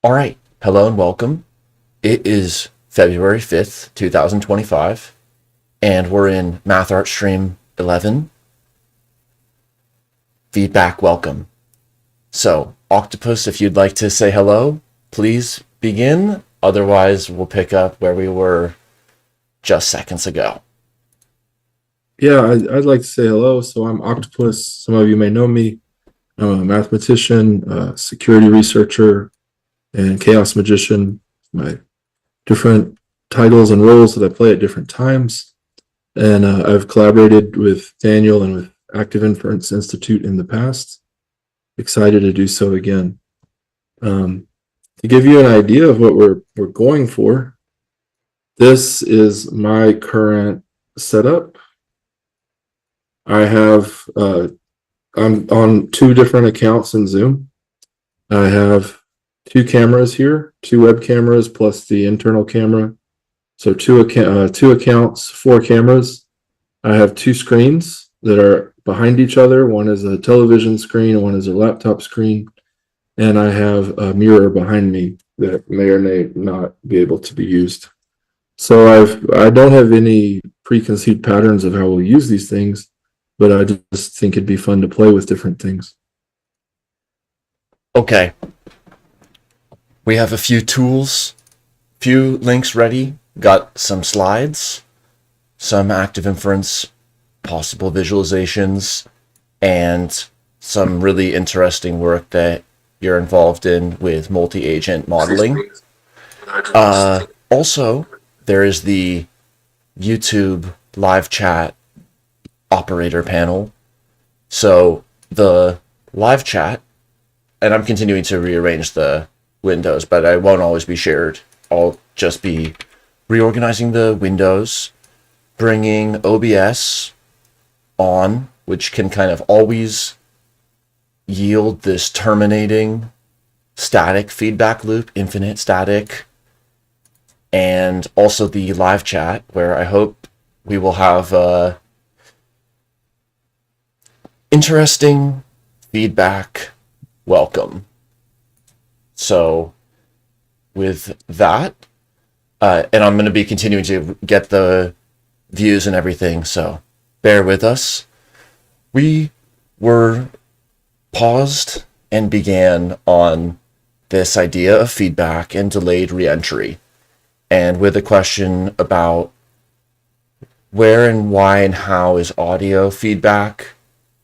All right. Hello and welcome. It is February 5th, 2025, and we're in MathArtStream 11. Feedback welcome. So, Octopus, if you'd like to say hello, please begin. Otherwise, we'll pick up where we were just seconds ago. Yeah, I'd like to say hello. So I'm Octopus. Some of you may know me. I'm a mathematician, security researcher, and chaos magician. My different titles and roles that I play at different times. And I've collaborated with Daniel and with Active Inference Institute in the past. Excited to do so again. To give you an idea of what we're going for, this is my current setup. I'm on two different accounts in Zoom. I have two cameras here, two web cameras plus the internal camera. So two accounts, four cameras. I have two screens that are behind each other. One is a television screen and one is a laptop screen. And I have a mirror behind me that may or may not be able to be used. So I don't have any preconceived patterns of how we'll use these things, but I just think it'd be fun to play with different things. Okay. We have a few tools, few links ready, got some slides, some active inference, possible visualizations, and some really interesting work that you're involved in with multi-agent modeling. Also, there is the YouTube live chat operator panel. So the live chat, and I'm continuing to rearrange the windows, but I won't always be shared. I'll just be reorganizing the windows, bringing OBS on, which can kind of always yield this terminating static feedback loop, infinite static, and also the live chat, where I hope we will have interesting feedback welcome. So with that, and I'm going to be continuing to get the views and everything, so bear with us. We were paused and began on this idea of feedback and delayed reentry, and with a question about where and why and how is audio feedback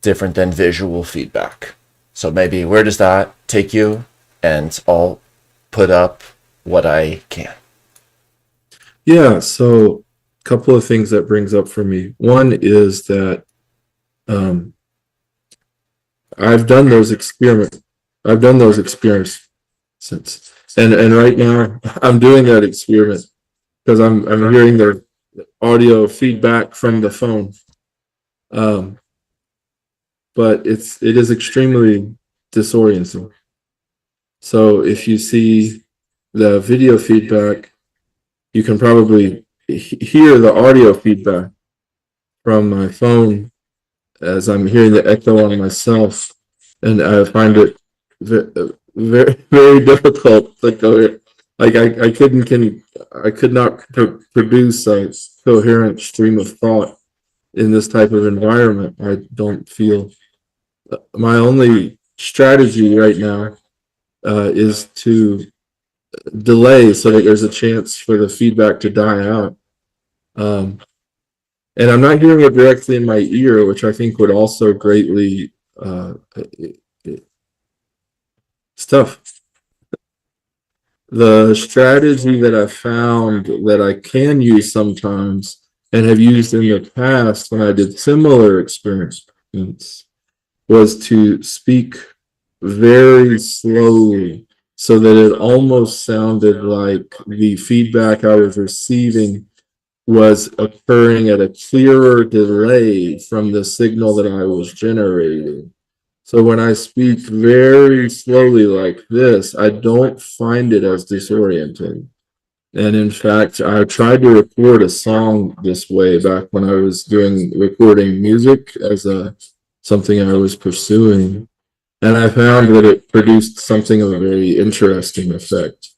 different than visual feedback. So maybe where does that take you? And I'll put up what I can. Yeah, so a couple of things that brings up for me. One is that I've done those experiments. Since and right now I'm doing that experiment because I'm hearing the audio feedback from the phone. But it is extremely disorienting. So if you see the video feedback, you can probably hear the audio feedback from my phone as I'm hearing the echo on myself, and I find it very, very difficult to go. Like I could not produce a coherent stream of thought in this type of environment. I don't feel. My only strategy right now is to delay so that there's a chance for the feedback to die out. And I'm not hearing it directly in my ear, which I think would also greatly stuff. The strategy that I found that I can use sometimes and have used in the past when I did similar experiments was to speak very slowly so that it almost sounded like the feedback I was receiving was occurring at a clearer delay from the signal that I was generating. So when I speak very slowly like this, I don't find it as disorienting. And in fact, I tried to record a song this way back when I was recording music as something I was pursuing. And I found that it produced something of a very interesting effect.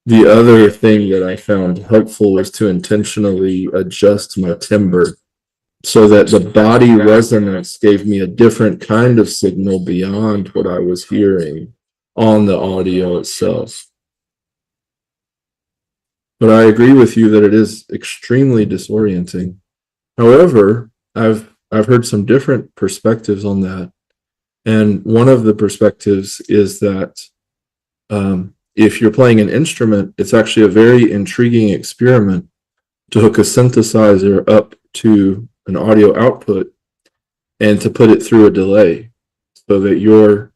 The other thing that I found helpful was to intentionally adjust my timbre so that the body resonance gave me a different kind of signal beyond what I was hearing on the audio itself. But I agree with you that it is extremely disorienting. However, I've heard some different perspectives on that. And one of the perspectives is that if you're playing an instrument, it's actually a very intriguing experiment to hook a synthesizer up to an audio output and to put it through a delay so that you're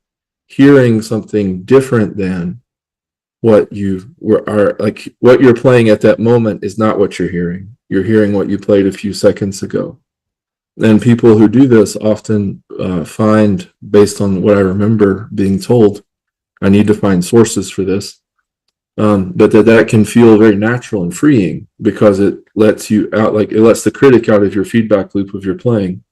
hearing something different than what you are, like what you're playing at that moment is not what you're hearing. You're hearing what you played a few seconds ago. And people who do this often find, based on what I remember being told, I need to find sources for this, but that can feel very natural and freeing because it lets you out, like it lets the critic out of your feedback loop of your playing.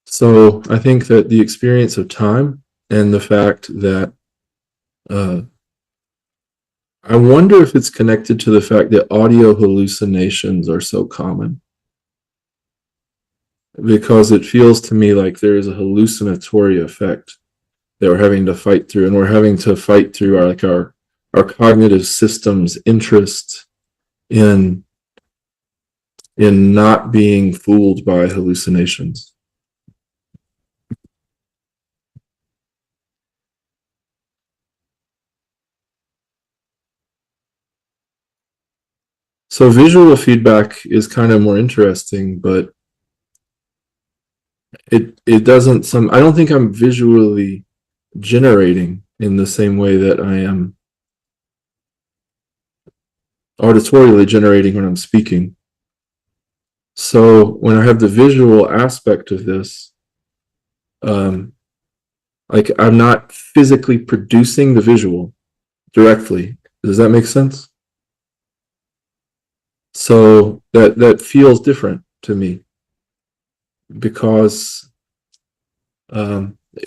So I think that the experience of time and the fact that I wonder if it's connected to the fact that audio hallucinations are so common. Because it feels to me like there is a hallucinatory effect that we're having to fight through, and we're having to fight through our cognitive system's interest in not being fooled by hallucinations. So visual feedback is kind of more interesting, but it doesn't I don't think I'm visually generating in the same way that I am auditorially generating when I'm speaking. So when I have the visual aspect of this, like I'm not physically producing the visual directly. Does that make sense? So that feels different to me because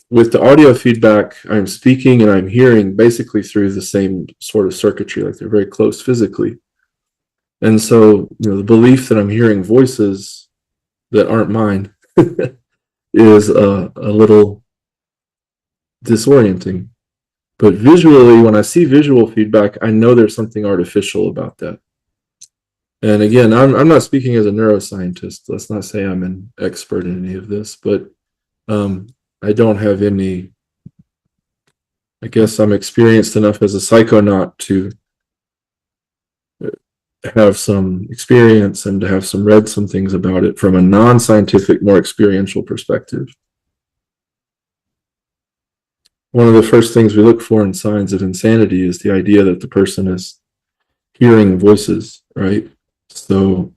with the audio feedback, I'm speaking and I'm hearing basically through the same sort of circuitry, like they're very close physically. And so, the belief that I'm hearing voices that aren't mine is a little disorienting. But visually, when I see visual feedback, I know there's something artificial about that. And again, I'm not speaking as a neuroscientist. Let's not say I'm an expert in any of this, but I don't have any, I guess I'm experienced enough as a psychonaut to have some experience and to have read some things about it from a non-scientific, more experiential perspective. One of the first things we look for in signs of insanity is the idea that the person is hearing voices, right? So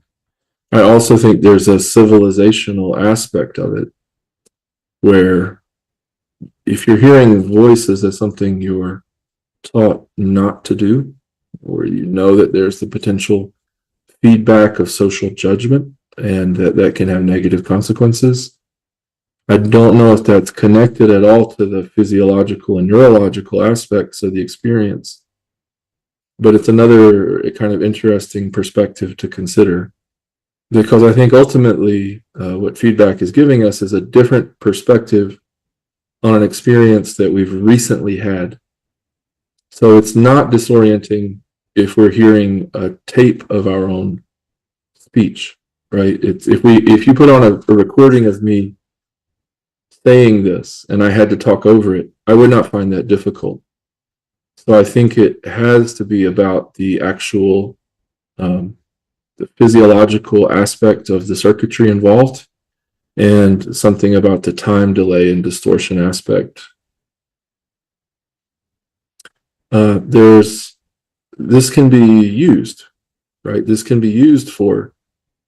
I also think there's a civilizational aspect of it where if you're hearing voices as something you're taught not to do, or you know that there's the potential feedback of social judgment and that can have negative consequences, I don't know if that's connected at all to the physiological and neurological aspects of the experience. But it's another kind of interesting perspective to consider, because I think ultimately what feedback is giving us is a different perspective on an experience that we've recently had. So it's not disorienting if we're hearing a tape of our own speech, right? It's if you put on a recording of me saying this and I had to talk over it, I would not find that difficult. So I think it has to be about the actual the physiological aspect of the circuitry involved and something about the time delay and distortion aspect. This can be used, right? This can be used for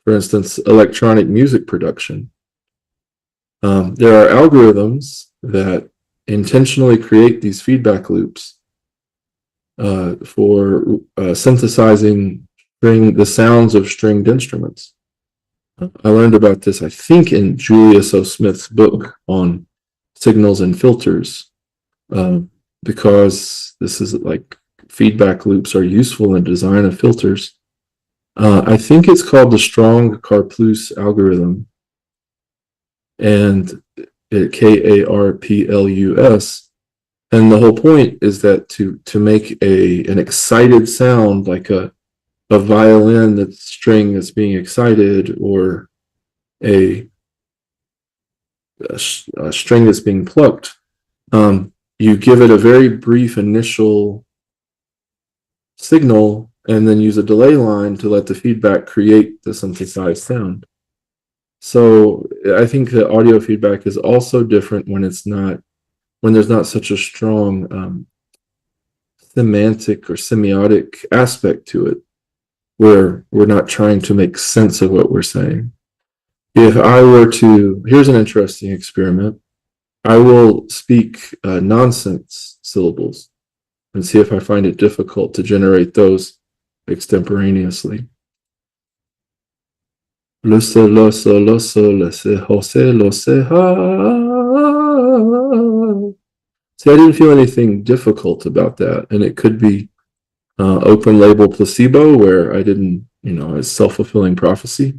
instance, electronic music production. There are algorithms that intentionally create these feedback loops for synthesizing the sounds of stringed instruments. I learned about this, I think, in Julius O. Smith's book on signals and filters, because this is like feedback loops are useful in design of filters. I think it's called the Strong-Karplus algorithm, and Karplus. And the whole point is that to make an excited sound, like a violin string that's being excited, or a string that's being plucked, you give it a very brief initial signal and then use a delay line to let the feedback create the synthesized sound. So I think that audio feedback is also different when there's not such a strong semantic or semiotic aspect to it, where we're not trying to make sense of what we're saying. If I were to, here's an interesting experiment. I will speak nonsense syllables and see if I find it difficult to generate those extemporaneously. Lo se, lo so, lo so, lo se, ho se, lo se, ha. See, I didn't feel anything difficult about that, and it could be open label placebo, where I didn't, it's self-fulfilling prophecy.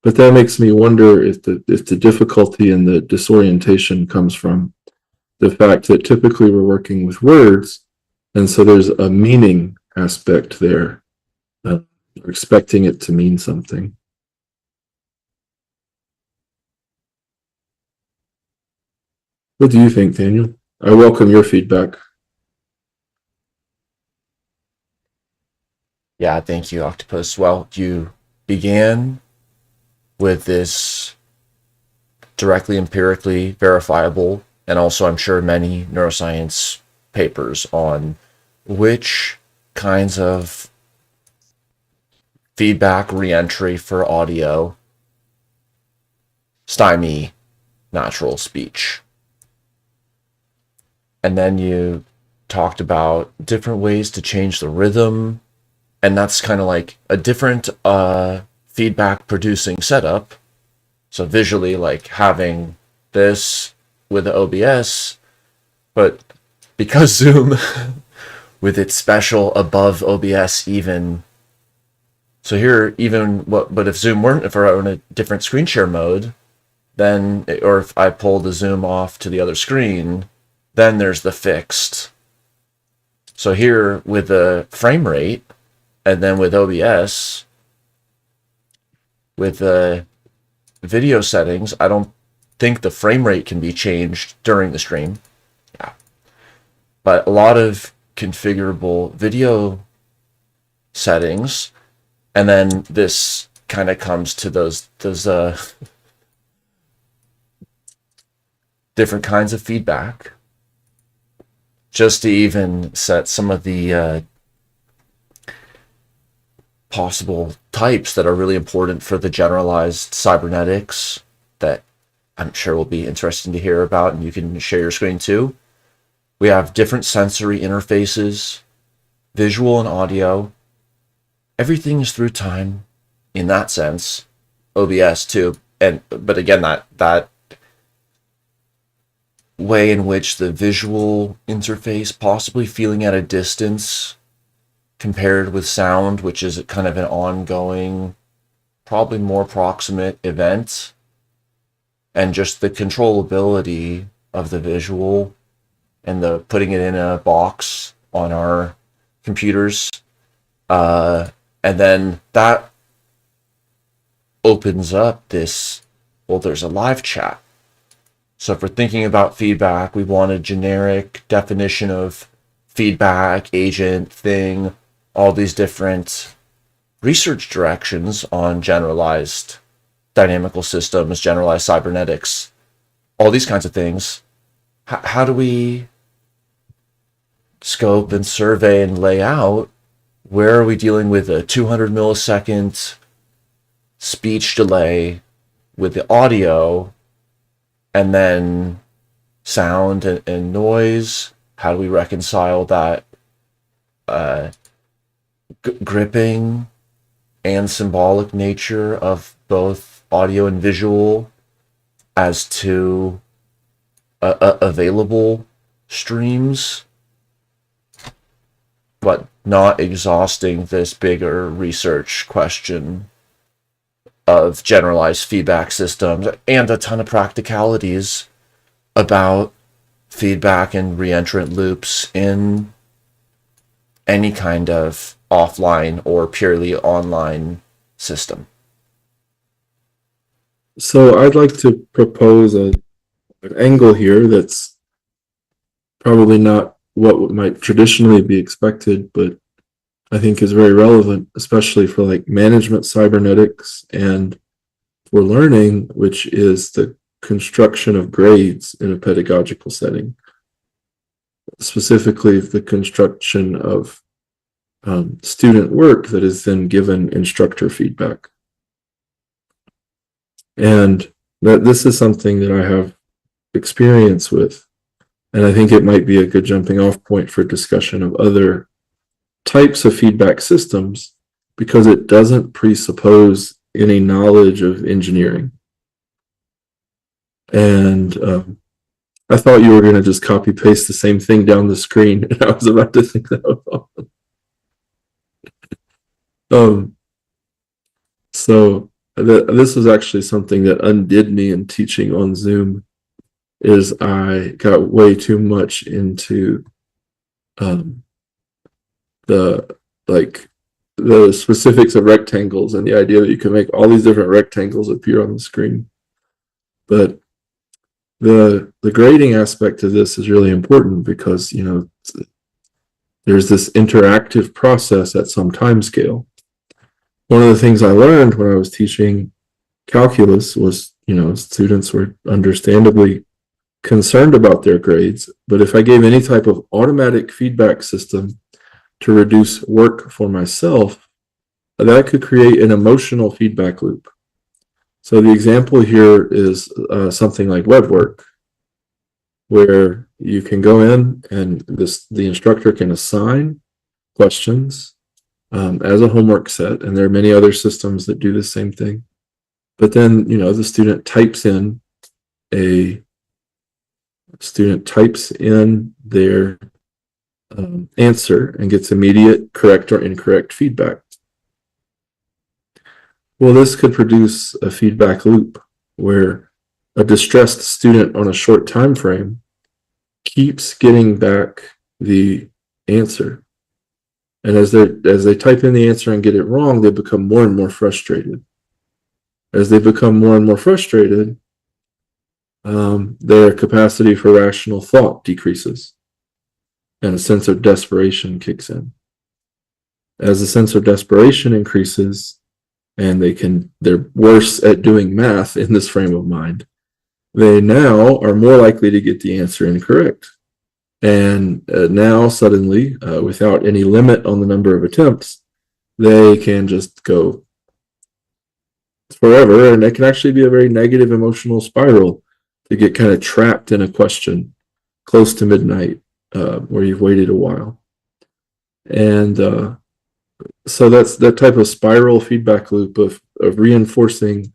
But that makes me wonder if the difficulty and the disorientation comes from the fact that typically we're working with words, and so there's a meaning aspect there. We're expecting it to mean something. What do you think, Daniel? I welcome your feedback. Yeah, thank you, Octopus. Well, you began with this directly empirically verifiable, and also I'm sure many neuroscience papers on which kinds of feedback reentry for audio stymie natural speech. And then you talked about different ways to change the rhythm, and that's kind of like a different feedback producing setup. So visually, like having this with the OBS, but because Zoom with its special above OBS even. So here, but if Zoom weren't, if I were in a different screen share mode, then, or if I pull the Zoom off to the other screen, then there's the fixed. So here with the frame rate, and then with OBS, with the video settings, I don't think the frame rate can be changed during the stream. Yeah. But a lot of configurable video settings, and then this kind of comes to those different kinds of feedback, just to even set some of the possible types that are really important for the generalized cybernetics that I'm sure will be interesting to hear about, and you can share your screen too. We have different sensory interfaces, visual and audio. Everything is through time in that sense. OBS too, but again, that way in which the visual interface possibly feeling at a distance compared with sound, which is kind of an ongoing, probably more proximate event, and just the controllability of the visual and the putting it in a box on our computers, and then that opens up this, well, there's a live chat. So if we're thinking about feedback, we want a generic definition of feedback, agent, thing, all these different research directions on generalized dynamical systems, generalized cybernetics, all these kinds of things. How do we scope and survey and lay out, where are we dealing with a 200 millisecond speech delay with the audio, and then sound and noise? How do we reconcile that gripping and symbolic nature of both audio and visual as to available streams, but not exhausting this bigger research question of generalized feedback systems and a ton of practicalities about feedback and reentrant loops in any kind of offline or purely online system. So I'd like to propose an angle here that's probably not what might traditionally be expected, but I think is very relevant, especially for like management cybernetics and for learning, which is the construction of grades in a pedagogical setting. Specifically, the construction of student work that is then given instructor feedback. And that this is something that I have experience with. And I think it might be a good jumping off point for discussion of other types of feedback systems because it doesn't presuppose any knowledge of engineering. And I thought you were going to just copy paste the same thing down the screen, and I was about to think that was awesome. So this was actually something that undid me in teaching on Zoom. Is I got way too much into the specifics of rectangles and the idea that you can make all these different rectangles appear on the screen. But the grading aspect of this is really important because, you know, there's this interactive process at some time scale. One of the things I learned when I was teaching calculus was, you know, students were understandably concerned about their grades, but if I gave any type of automatic feedback system to reduce work for myself, that could create an emotional feedback loop. So the example here is something like web work, where you can go in and the instructor can assign questions as a homework set, and there are many other systems that do the same thing. But then, you know, the student types in their answer and gets immediate correct or incorrect feedback. Well, this could produce a feedback loop where a distressed student on a short time frame keeps getting back the answer. And as they type in the answer and get it wrong, they become more and more frustrated. As they become more and more frustrated, their capacity for rational thought decreases and a sense of desperation kicks in. As the sense of desperation increases and they're worse at doing math in this frame of mind, they now are more likely to get the answer incorrect. And now suddenly, without any limit on the number of attempts, they can just go forever, and it can actually be a very negative emotional spiral to get kind of trapped in a question close to midnight where you've waited a while. And so that's that type of spiral feedback loop of reinforcing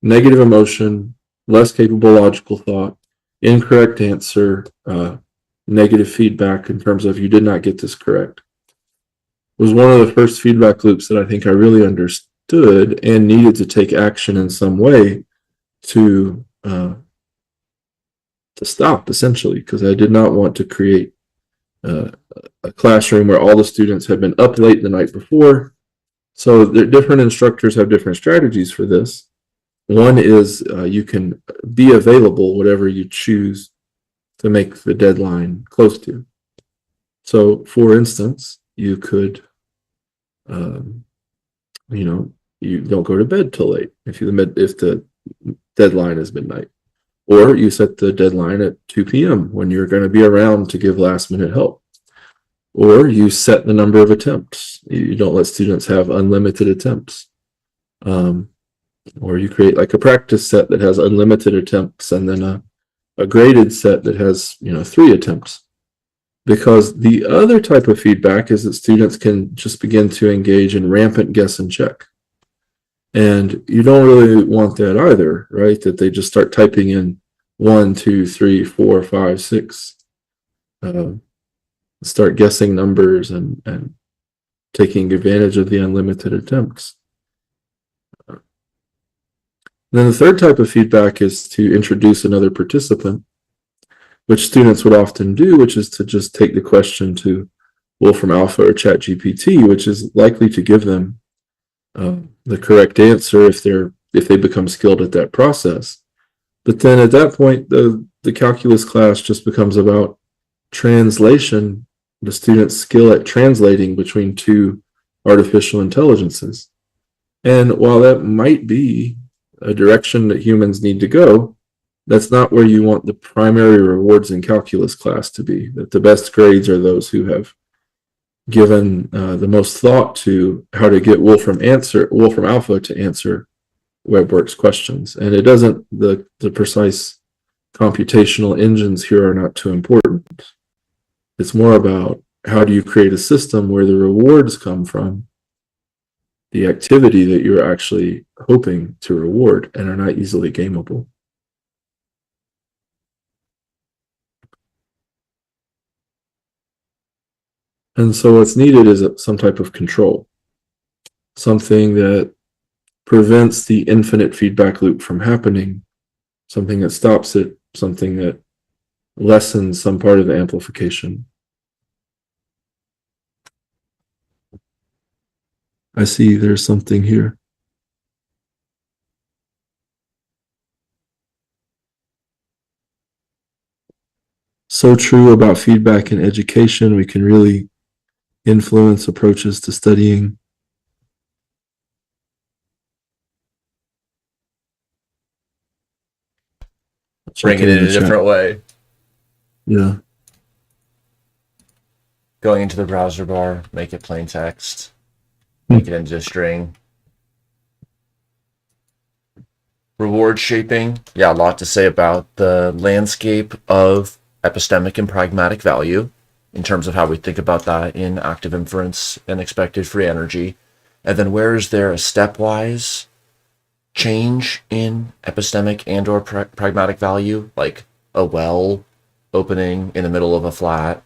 negative emotion, less capable logical thought, incorrect answer, negative feedback in terms of you did not get this correct. It was one of the first feedback loops that I think I really understood and needed to take action in some way to stop, essentially, because I did not want to create a classroom where all the students had been up late the night before. So the different instructors have different strategies for this. One is you can be available whatever you choose to make the deadline close to. So, for instance, you could, you don't go to bed till late if the deadline is midnight, or you set the deadline at 2 p.m. when you're going to be around to give last minute help, or you set the number of attempts. You don't let students have unlimited attempts. Or you create like a practice set that has unlimited attempts and then a graded set that has 3 attempts. Because the other type of feedback is that students can just begin to engage in rampant guess and check. And you don't really want that either, right? That they just start typing in 1, 2, 3, 4, 5, 6. Start guessing numbers and taking advantage of the unlimited attempts. Then the third type of feedback is to introduce another participant, which students would often do, which is to just take the question to Wolfram Alpha or ChatGPT, which is likely to give them the correct answer if they become skilled at that process. But then at that point, the calculus class just becomes about translation, the student's skill at translating between two artificial intelligences. And while that might be a direction that humans need to go, that's not where you want the primary rewards in calculus class to be. That the best grades are those who have given the most thought to how to get Wolfram Alpha to answer WebWorks questions. And it doesn't, the precise computational engines here are not too important. It's more about how do you create a system where the rewards come from the activity that you're actually hoping to reward and are not easily gameable. And so what's needed is some type of control, something that prevents the infinite feedback loop from happening, something that stops it, something that lessens some part of the amplification. I see there's something here. So true about feedback in education. We can really influence approaches to studying. Bring it in a different way. Yeah. Going into the browser bar, make it plain text, make it into a string. Reward shaping. Yeah, a lot to say about the landscape of epistemic and pragmatic value in terms of how we think about that in active inference and expected free energy. And then where is there a stepwise change in epistemic and or pragmatic value, like a well opening in the middle of a flat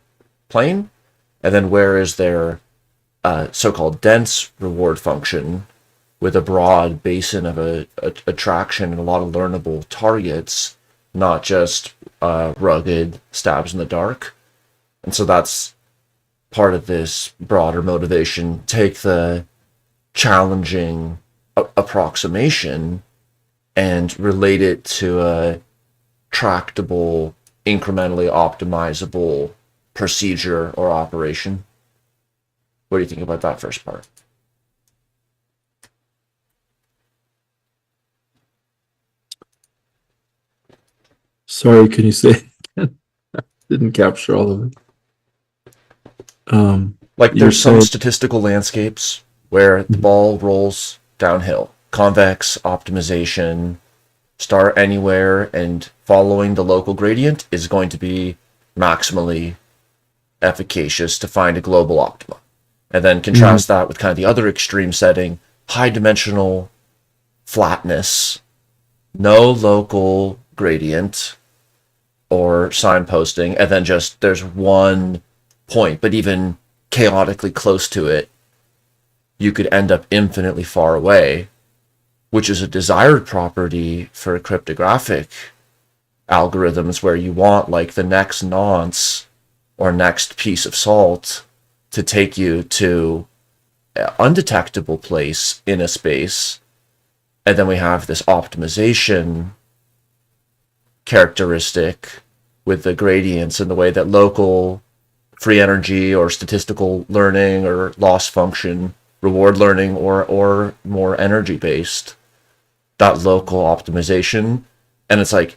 plane? And then where is there a so-called dense reward function with a broad basin of attraction and a lot of learnable targets, not just rugged stabs in the dark? And so that's part of this broader motivation. Take the challenging approximation and relate it to a tractable, incrementally optimizable procedure or operation. What do you think about that first part? Sorry, can you say again? Didn't capture all of it. Like there's some statistical landscapes where the ball rolls downhill. Convex optimization, start anywhere, and following the local gradient is going to be maximally efficacious to find a global optima. And then contrast that with kind of the other extreme setting, high dimensional flatness, no local gradient or signposting, and then just there's one point, but even chaotically close to it, you could end up infinitely far away, which is a desired property for cryptographic algorithms where you want like the next nonce or next piece of salt to take you to an undetectable place in a space. And then we have this optimization characteristic with the gradients and the way that local free energy or statistical learning or loss function, reward learning or more energy based, that local optimization. And it's like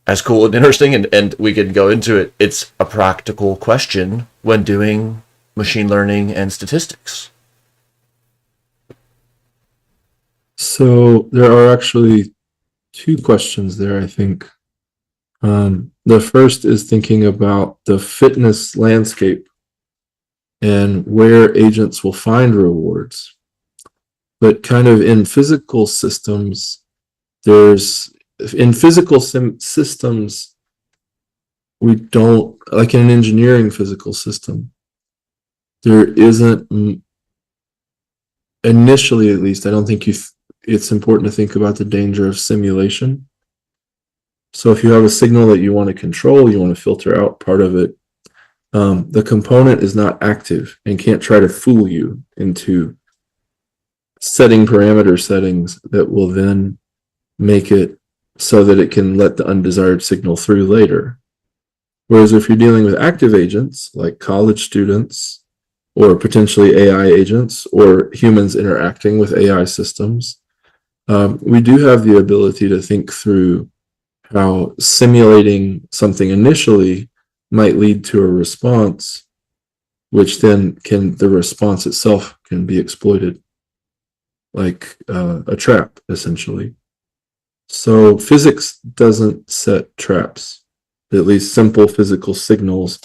as cool and interesting, and we can go into it. It's a practical question when doing machine learning and statistics. So there are actually two questions there, I think. The first is thinking about the fitness landscape and where agents will find rewards. But kind of in physical systems, there's in physical systems, we don't, like in an engineering physical system, there isn't, initially at least, I don't think it's important to think about the danger of simulation. So if you have a signal that you want to control, you want to filter out part of it, the component is not active and can't try to fool you into setting parameter settings that will then make it so that it can let the undesired signal through later. Whereas if you're dealing with active agents like college students or potentially AI agents or humans interacting with AI systems, we do have the ability to think through how simulating something initially might lead to a response, which then the response itself can be exploited, like a trap, essentially. So physics doesn't set traps. At least simple physical signals,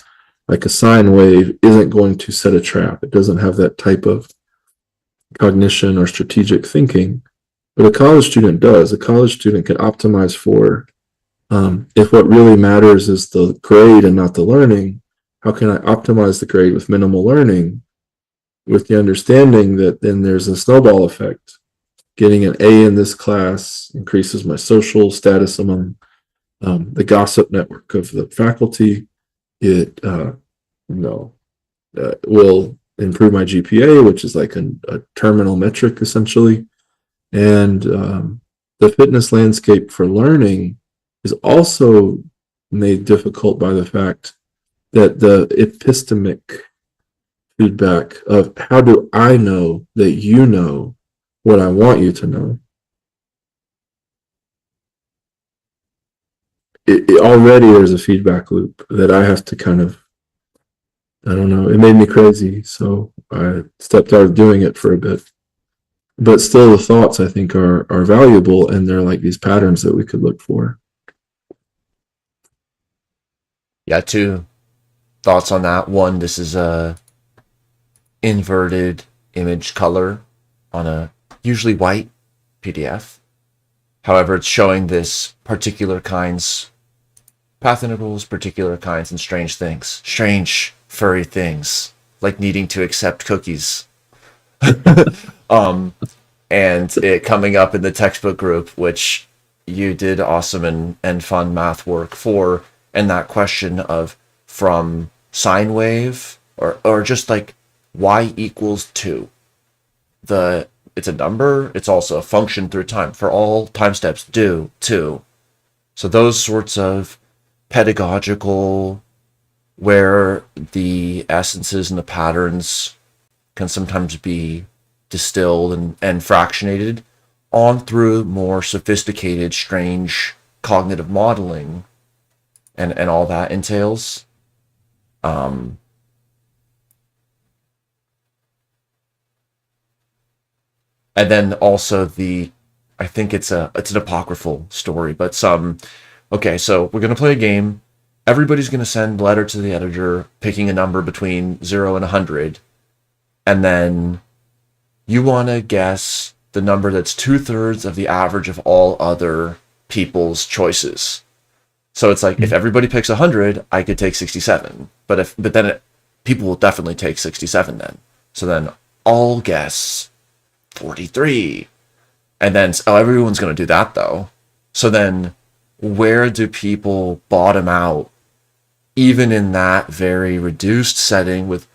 like a sine wave, isn't going to set a trap. It doesn't have that type of cognition or strategic thinking. But a college student does. A college student can optimize for, if what really matters is the grade and not the learning, how can I optimize the grade with minimal learning, with the understanding that then there's a snowball effect. Getting an A in this class increases my social status among the gossip network of the faculty. It will improve my GPA, which is like a terminal metric essentially. And the fitness landscape for learning is also made difficult by the fact that the epistemic feedback of how do I know that you know what I want you to know, it already there's a feedback loop that I have to kind of, I don't know, it made me crazy, so I stepped out of doing it for a bit. But still, the thoughts I think are valuable, and they're like these patterns that we could look for. Yeah, two thoughts on that. One, this is a inverted image color on a usually white PDF. However, it's showing this particular kinds path integrals, particular kinds, and strange things. Strange, furry things, like needing to accept cookies. And it coming up in the textbook group, which you did awesome and fun math work for, and that question of from sine wave or just like y equals 2. It's a number, it's also a function through time. For all time steps, do 2. So those sorts of pedagogical, where the essences and the patterns can sometimes be distilled and fractionated on through more sophisticated, strange cognitive modeling and all that entails. And then also I think it's an apocryphal story, but okay, so we're going to play a game. Everybody's going to send a letter to the editor picking a number between 0 and 100. And then you want to guess the number that's 2/3 of the average of all other people's choices. So it's like, if everybody picks 100, I could take 67. But then people will definitely take 67 then. So then I'll guess 43. And then, everyone's going to do that though. So then where do people bottom out, even in that very reduced setting? Would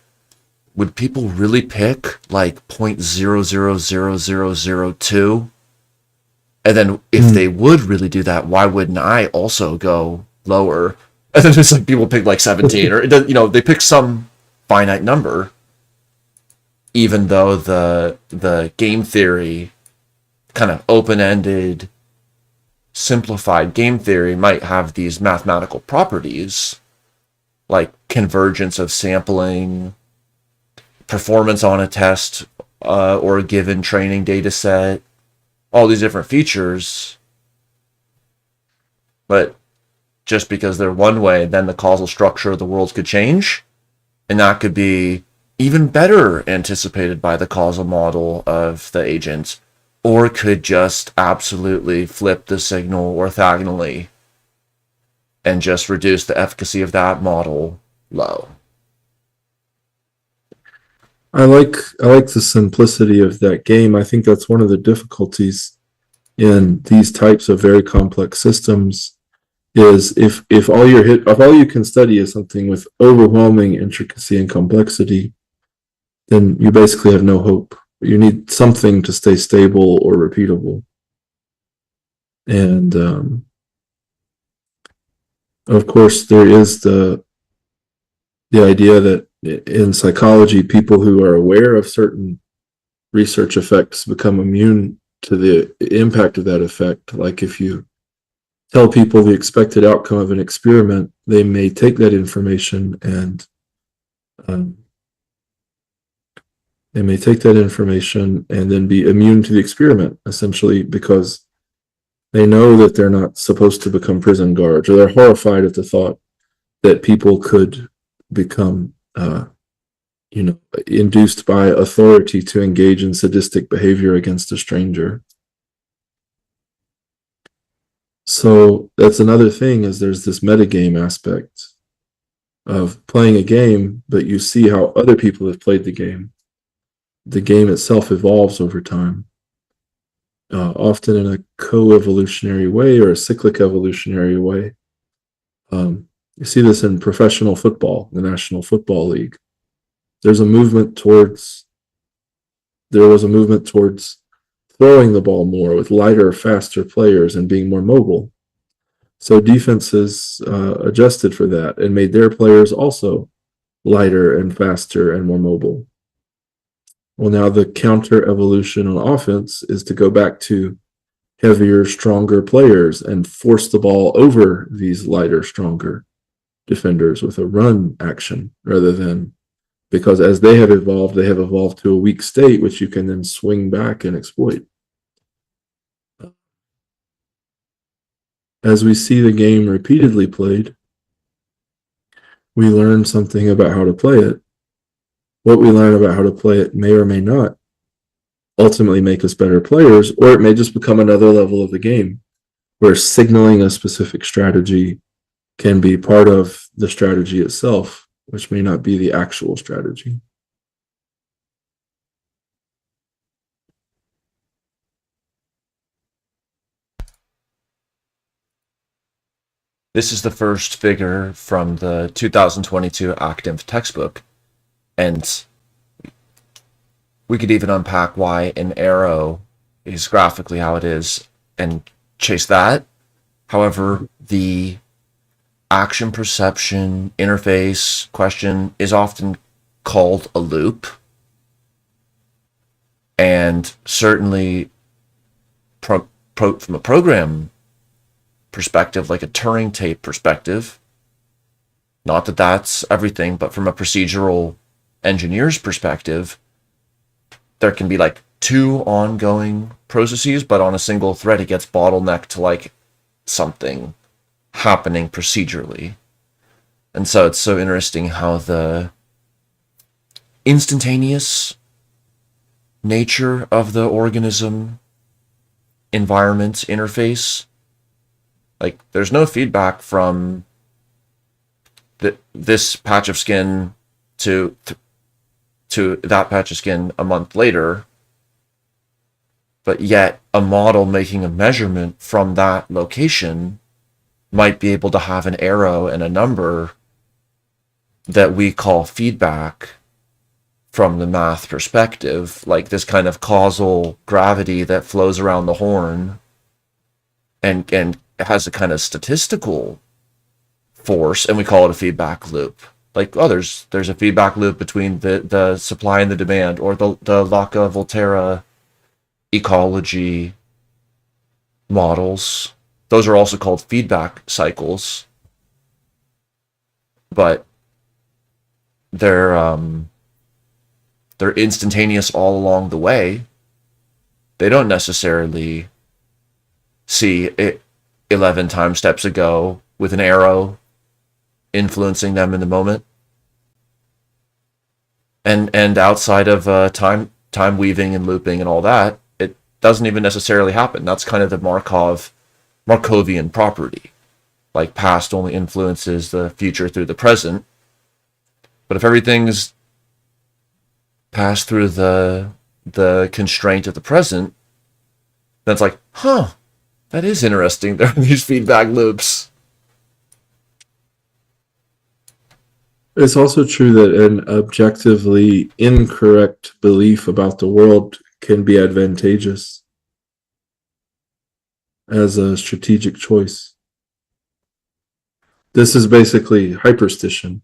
people really pick like 0.000002? And then if they would really do that, why wouldn't I also go lower? And then it's like people pick like 17 or, they pick some finite number, even though the game theory, kind of open-ended, simplified game theory might have these mathematical properties like convergence of sampling, performance on a test or a given training data set, all these different features. But just because they're one way, then the causal structure of the world could change, and that could be even better anticipated by the causal model of the agent, or could just absolutely flip the signal orthogonally and just reduce the efficacy of that model low. I like the simplicity of that game. I think that's one of the difficulties in these types of very complex systems is if all you can study is something with overwhelming intricacy and complexity, then you basically have no hope. You need something to stay stable or repeatable. And of course, there is the idea that in psychology, people who are aware of certain research effects become immune to the impact of that effect. Like if you tell people the expected outcome of an experiment, they may take that information and then be immune to the experiment, essentially because they know that they're not supposed to become prison guards, or they're horrified at the thought that people could become induced by authority to engage in sadistic behavior against a stranger. So that's another thing, is there's this metagame aspect of playing a game, but you see how other people have played the game. The game itself evolves over time, often in a co-evolutionary way or a cyclic evolutionary way. You see this in professional football, the National Football League. There was a movement towards throwing the ball more with lighter, faster players and being more mobile. So defenses adjusted for that and made their players also lighter and faster and more mobile. Well, now the counter evolution on offense is to go back to heavier, stronger players and force the ball over these lighter, stronger defenders with a run action rather than, because as they have evolved to a weak state, which you can then swing back and exploit. As we see the game repeatedly played, we learn something about how to play it. What we learn about how to play it may or may not ultimately make us better players, or it may just become another level of the game where signaling a specific strategy can be part of the strategy itself, which may not be the actual strategy. This is the first figure from the 2022 Active textbook, and we could even unpack why an arrow is graphically how it is and chase that. However, the action perception interface question is often called a loop, and certainly from a program perspective, like a Turing tape perspective, not that that's everything, but from a procedural engineer's perspective, there can be like two ongoing processes, but on a single thread, it gets bottlenecked to like something happening procedurally. And so it's so interesting how the instantaneous nature of the organism environment interface, like there's no feedback from this patch of skin to that patch of skin a month later, but yet a model making a measurement from that location might be able to have an arrow and a number that we call feedback from the math perspective, like this kind of causal gravity that flows around the horn and has a kind of statistical force, and we call it a feedback loop. Like, oh, there's a feedback loop between the supply and the demand, or the Locke-Volterra ecology models. Those are also called feedback cycles, but they're instantaneous all along the way. They don't necessarily see it 11 time steps ago with an arrow influencing them in the moment. And outside of time weaving and looping and all that, doesn't even necessarily happen. That's kind of the Markovian property. Like past only influences the future through the present. But if everything's passed through the constraint of the present, then it's like, huh, that is interesting. There are these feedback loops. It's also true that an objectively incorrect belief about the world can be advantageous as a strategic choice. This is basically hyperstition.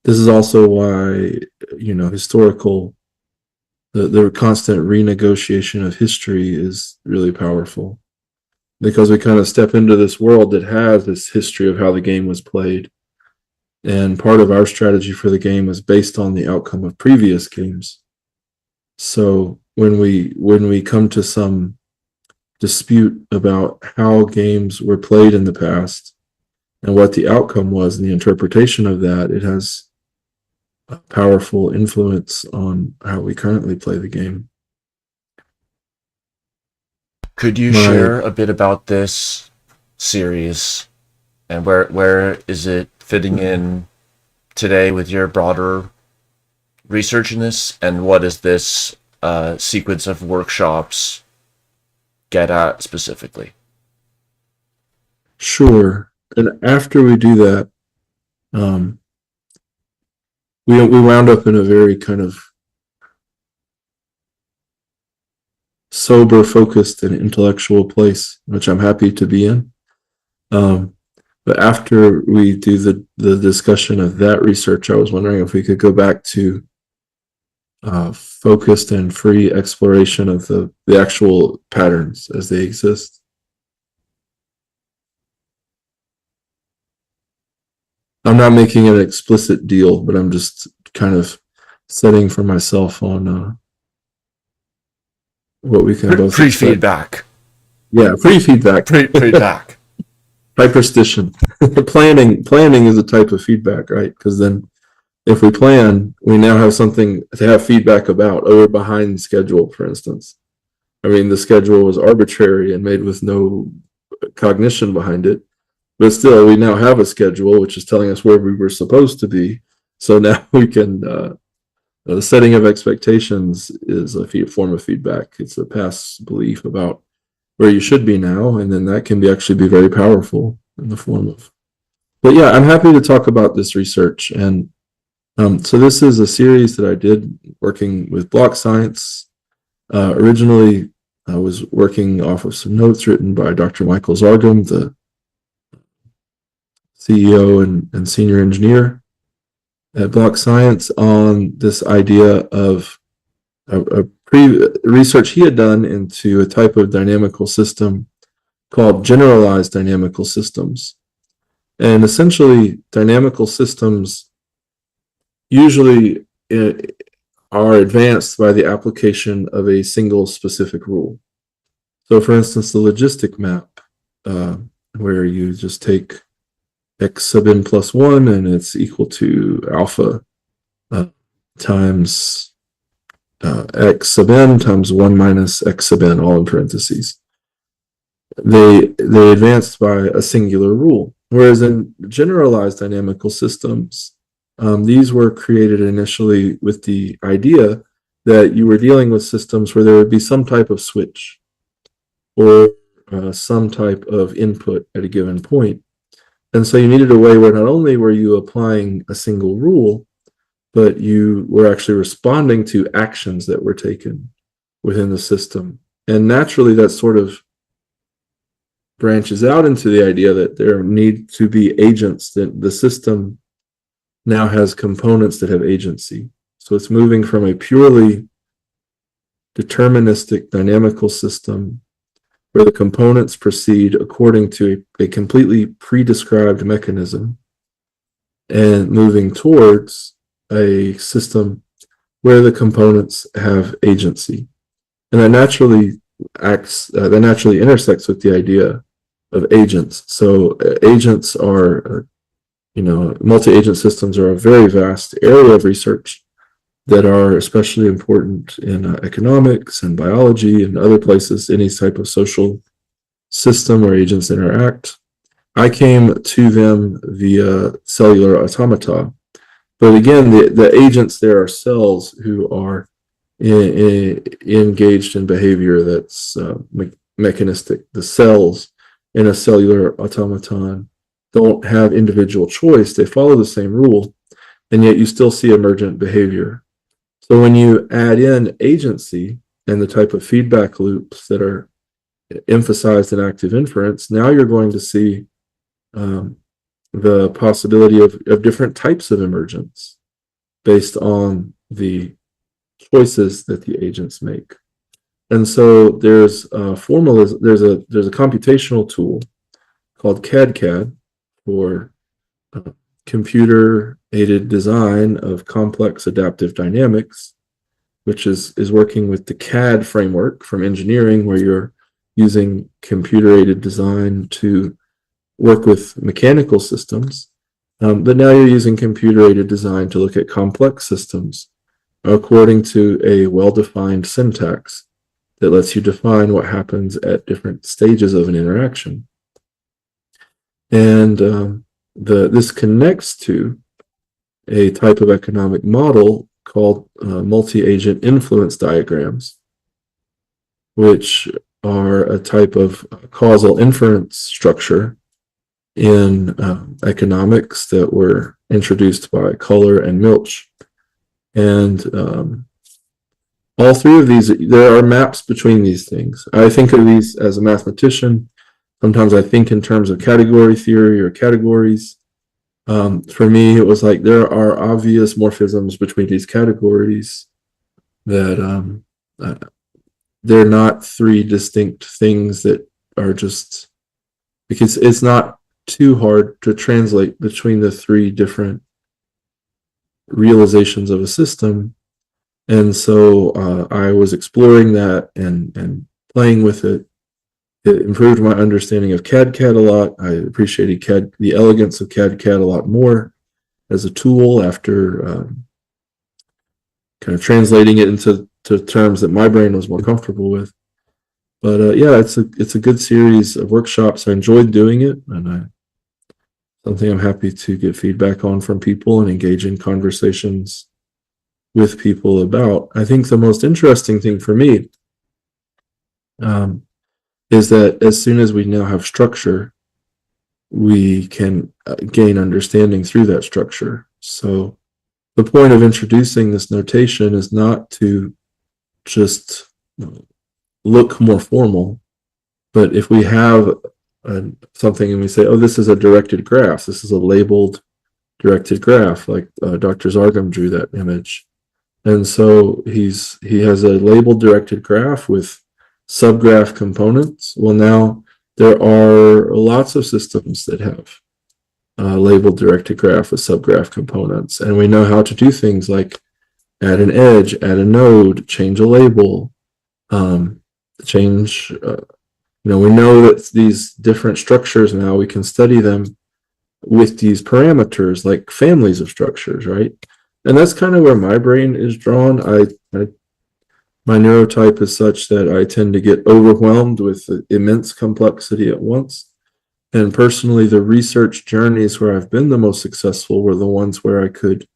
This is also why, historical, the constant renegotiation of history is really powerful, because we kind of step into this world that has this history of how the game was played. And part of our strategy for the game is based on the outcome of previous games. So when we come to some dispute about how games were played in the past and what the outcome was and the interpretation of that, it has a powerful influence on how we currently play the game. Could you share a bit about this series and where is it fitting in today with your broader research in this, and what does this sequence of workshops get at specifically? Sure. And after we do that, we wound up in a very kind of sober, focused, and intellectual place, which I'm happy to be in. But after we do the discussion of that research, I was wondering if we could go back to focused and free exploration of the actual patterns as they exist. I'm not making an explicit deal, but I'm just kind of setting for myself on what we can both pre-feedback. Yeah, pre-feedback. Pre-feedback. Hyperstition. Planning is a type of feedback, right? Because then if we plan, we now have something to have feedback about. Oh, we're behind schedule, for instance. I mean, the schedule was arbitrary and made with no cognition behind it. But still, we now have a schedule, which is telling us where we were supposed to be. So now we can, the setting of expectations is a form of feedback. It's a past belief about where you should be now, and then that can actually be very powerful in the form of. But yeah, I'm happy to talk about this research. And so this is a series that I did working with block science. Originally, I was working off of some notes written by Dr. Michael Zargum, the CEO and senior engineer at Block Science, on this idea of a research he had done into a type of dynamical system called generalized dynamical systems. And essentially, dynamical systems usually are advanced by the application of a single specific rule. So for instance, the logistic map, where you just take x sub n plus 1 and it's equal to alpha times x sub n times 1 minus x sub n, all in parentheses. They advanced by a singular rule. Whereas in generalized dynamical systems, these were created initially with the idea that you were dealing with systems where there would be some type of switch or some type of input at a given point. And so you needed a way where not only were you applying a single rule, but you were actually responding to actions that were taken within the system. And naturally, that sort of branches out into the idea that there need to be agents, that the system now has components that have agency. So it's moving from a purely deterministic dynamical system where the components proceed according to a completely pre-described mechanism, and moving towards a system where the components have agency. And that naturally intersects with the idea of agents. So agents are, multi-agent systems are a very vast area of research. that are especially important in economics and biology and other places, any type of social system where agents interact. I came to them via cellular automata. But again, the agents there are cells who are engaged in behavior that's mechanistic. The cells in a cellular automaton don't have individual choice. They follow the same rule, and yet you still see emergent behavior. So when you add in agency and the type of feedback loops that are emphasized in active inference, now you're going to see the possibility of different types of emergence based on the choices that the agents make. And so there's a computational tool called CAD for computer aided design of complex adaptive dynamics, which is working with the CAD framework from engineering, where you're using computer aided design to work with mechanical systems. But now you're using computer aided design to look at complex systems according to a well-defined syntax that lets you define what happens at different stages of an interaction. And this connects to a type of economic model called multi-agent influence diagrams, which are a type of causal inference structure in economics that were introduced by Culler and Milch. And all three of these, there are maps between these things. I think of these as a mathematician. Sometimes I think in terms of category theory or categories. For me, it was like there are obvious morphisms between these categories that they're not three distinct things that are just, because it's not too hard to translate between the three different realizations of a system. And so I was exploring that and playing with it. It improved my understanding of CAD-CAD a lot. I appreciated the elegance of CAD-CAD a lot more as a tool after kind of translating it into terms that my brain was more comfortable with. But yeah, it's a good series of workshops. I enjoyed doing it, and something I'm happy to get feedback on from people and engage in conversations with people about. I think the most interesting thing for me is that as soon as we now have structure, we can gain understanding through that structure. So the point of introducing this notation is not to just look more formal, but if we have something and we say, oh, this is a directed graph, this is a labeled directed graph, like Dr. Zargam drew that image. And so he has a labeled directed graph with subgraph components. Well, now there are lots of systems that have labeled directed graph with subgraph components, and we know how to do things like add an edge, add a node, change a label, change. We know that these different structures now, we can study them with these parameters like families of structures, right? And that's kind of where my brain is drawn. My neurotype is such that I tend to get overwhelmed with immense complexity at once. And personally, the research journeys where I've been the most successful were the ones where I could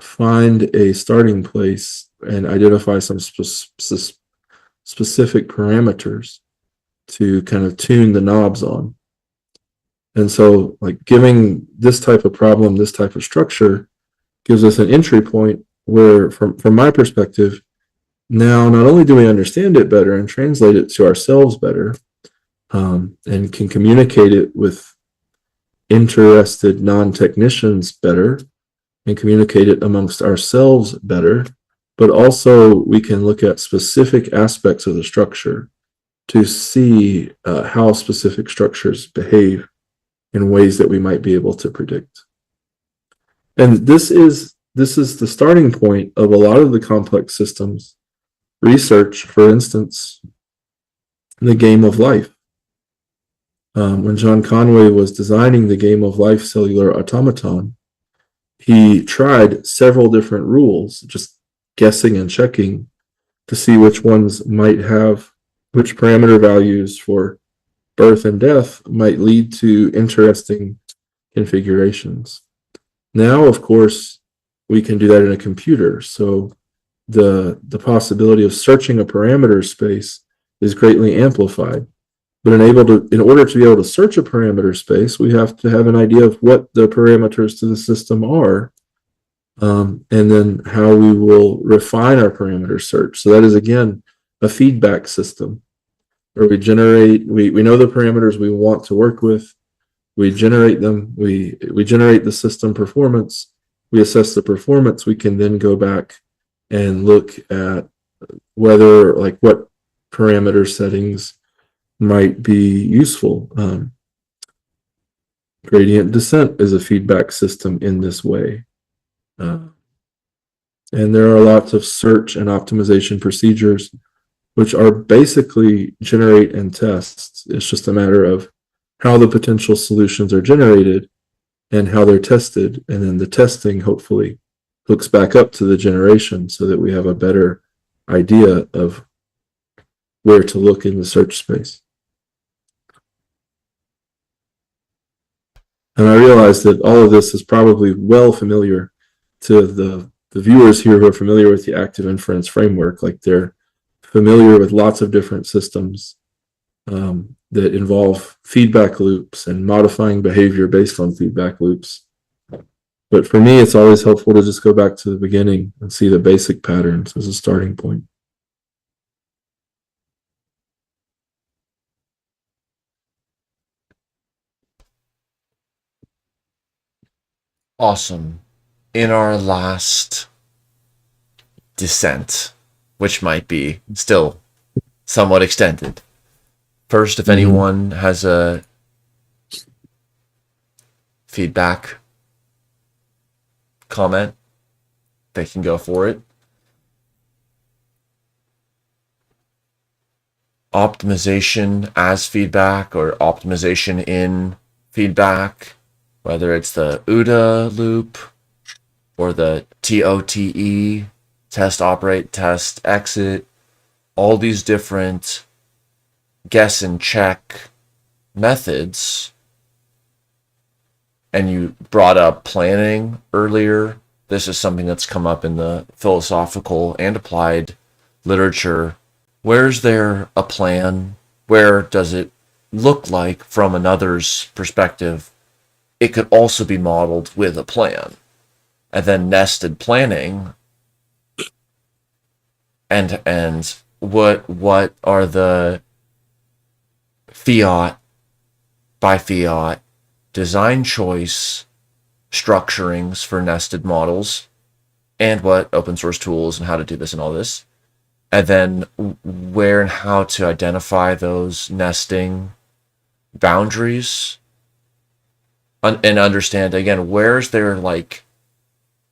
find a starting place and identify some specific parameters to kind of tune the knobs on. And so, like, giving this type of problem, this type of structure, gives us an entry point where, from my perspective, now not only do we understand it better and translate it to ourselves better, and can communicate it with interested non-technicians better and communicate it amongst ourselves better, but also we can look at specific aspects of the structure to see how specific structures behave in ways that we might be able to predict. And this is the starting point of a lot of the complex systems research. For instance, the game of life. When John Conway was designing the game of life cellular automaton, he tried several different rules, just guessing and checking to see which ones might have, which parameter values for birth and death might lead to interesting configurations. Now, of course, we can do that in a computer. So the possibility of searching a parameter space is greatly amplified. But in order to be able to search a parameter space, we have to have an idea of what the parameters to the system are, and then how we will refine our parameter search. So that is, again, a feedback system where we know the parameters we want to work with, we generate them, we generate the system performance, we assess the performance, we can then go back and look at whether, like, what parameter settings might be useful. Gradient descent is a feedback system in this way. And there are lots of search and optimization procedures which are basically generate and test. It's just a matter of how the potential solutions are generated and how they're tested. And then the testing hopefully hooks back up to the generation so that we have a better idea of where to look in the search space. And I realize that all of this is probably well familiar to the viewers here who are familiar with the active inference framework. Like, they're familiar with lots of different systems that involve feedback loops and modifying behavior based on feedback loops. But for me, it's always helpful to just go back to the beginning and see the basic patterns as a starting point. Awesome. In our last descent, which might be still somewhat extended, first, if anyone has a feedback comment, they can go for it. Optimization as feedback or optimization in feedback, whether it's the OODA loop or the TOTE, test, operate, test, exit, all these different guess and check methods. And you brought up planning earlier. This is something that's come up in the philosophical and applied literature. Where's there a plan? Where does it look like from another's perspective? It could also be modeled with a plan. And then nested planning. And what are the fiat by fiat design choice structurings for nested models, and what open source tools and how to do this and all this, and then where and how to identify those nesting boundaries, and understand, again, where's there, like,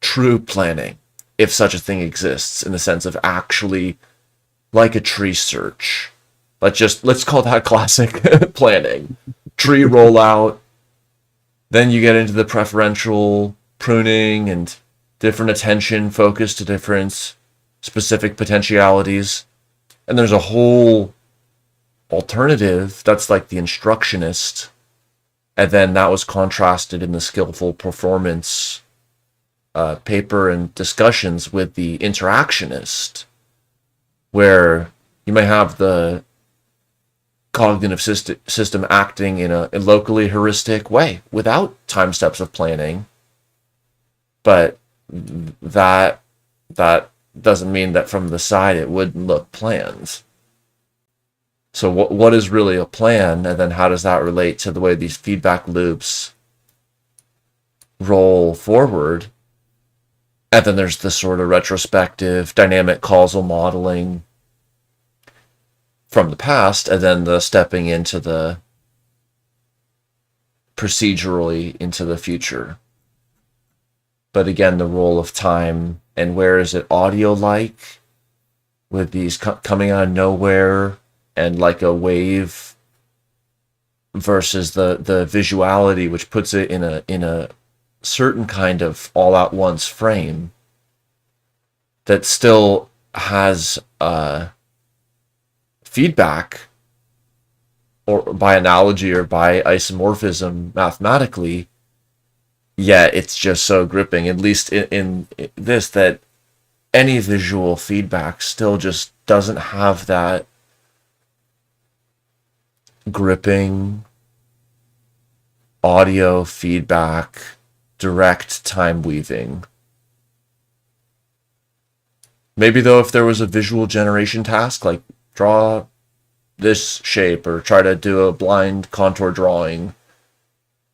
true planning, if such a thing exists, in the sense of actually like a tree search. Let's call that classic planning. Tree rollout. Then you get into the preferential pruning and different attention focus to different specific potentialities. And there's a whole alternative that's like the instructionist. And then that was contrasted in the skillful performance paper and discussions with the interactionist, where you may have the cognitive system acting in a locally heuristic way without time steps of planning, but that doesn't mean that from the side it wouldn't look planned. So what is really a plan, and then how does that relate to the way these feedback loops roll forward? And then there's the sort of retrospective dynamic causal modeling from the past, and then the stepping into the procedurally into the future. But again, the role of time, and where is it audio-like, with these coming out of nowhere and like a wave, versus the visuality, which puts it in a certain kind of all at once frame that still has feedback, or by analogy or by isomorphism mathematically, yet it's just so gripping, at least in this, that any visual feedback still just doesn't have that gripping audio feedback, direct time weaving. Maybe though, if there was a visual generation task, like draw this shape or try to do a blind contour drawing,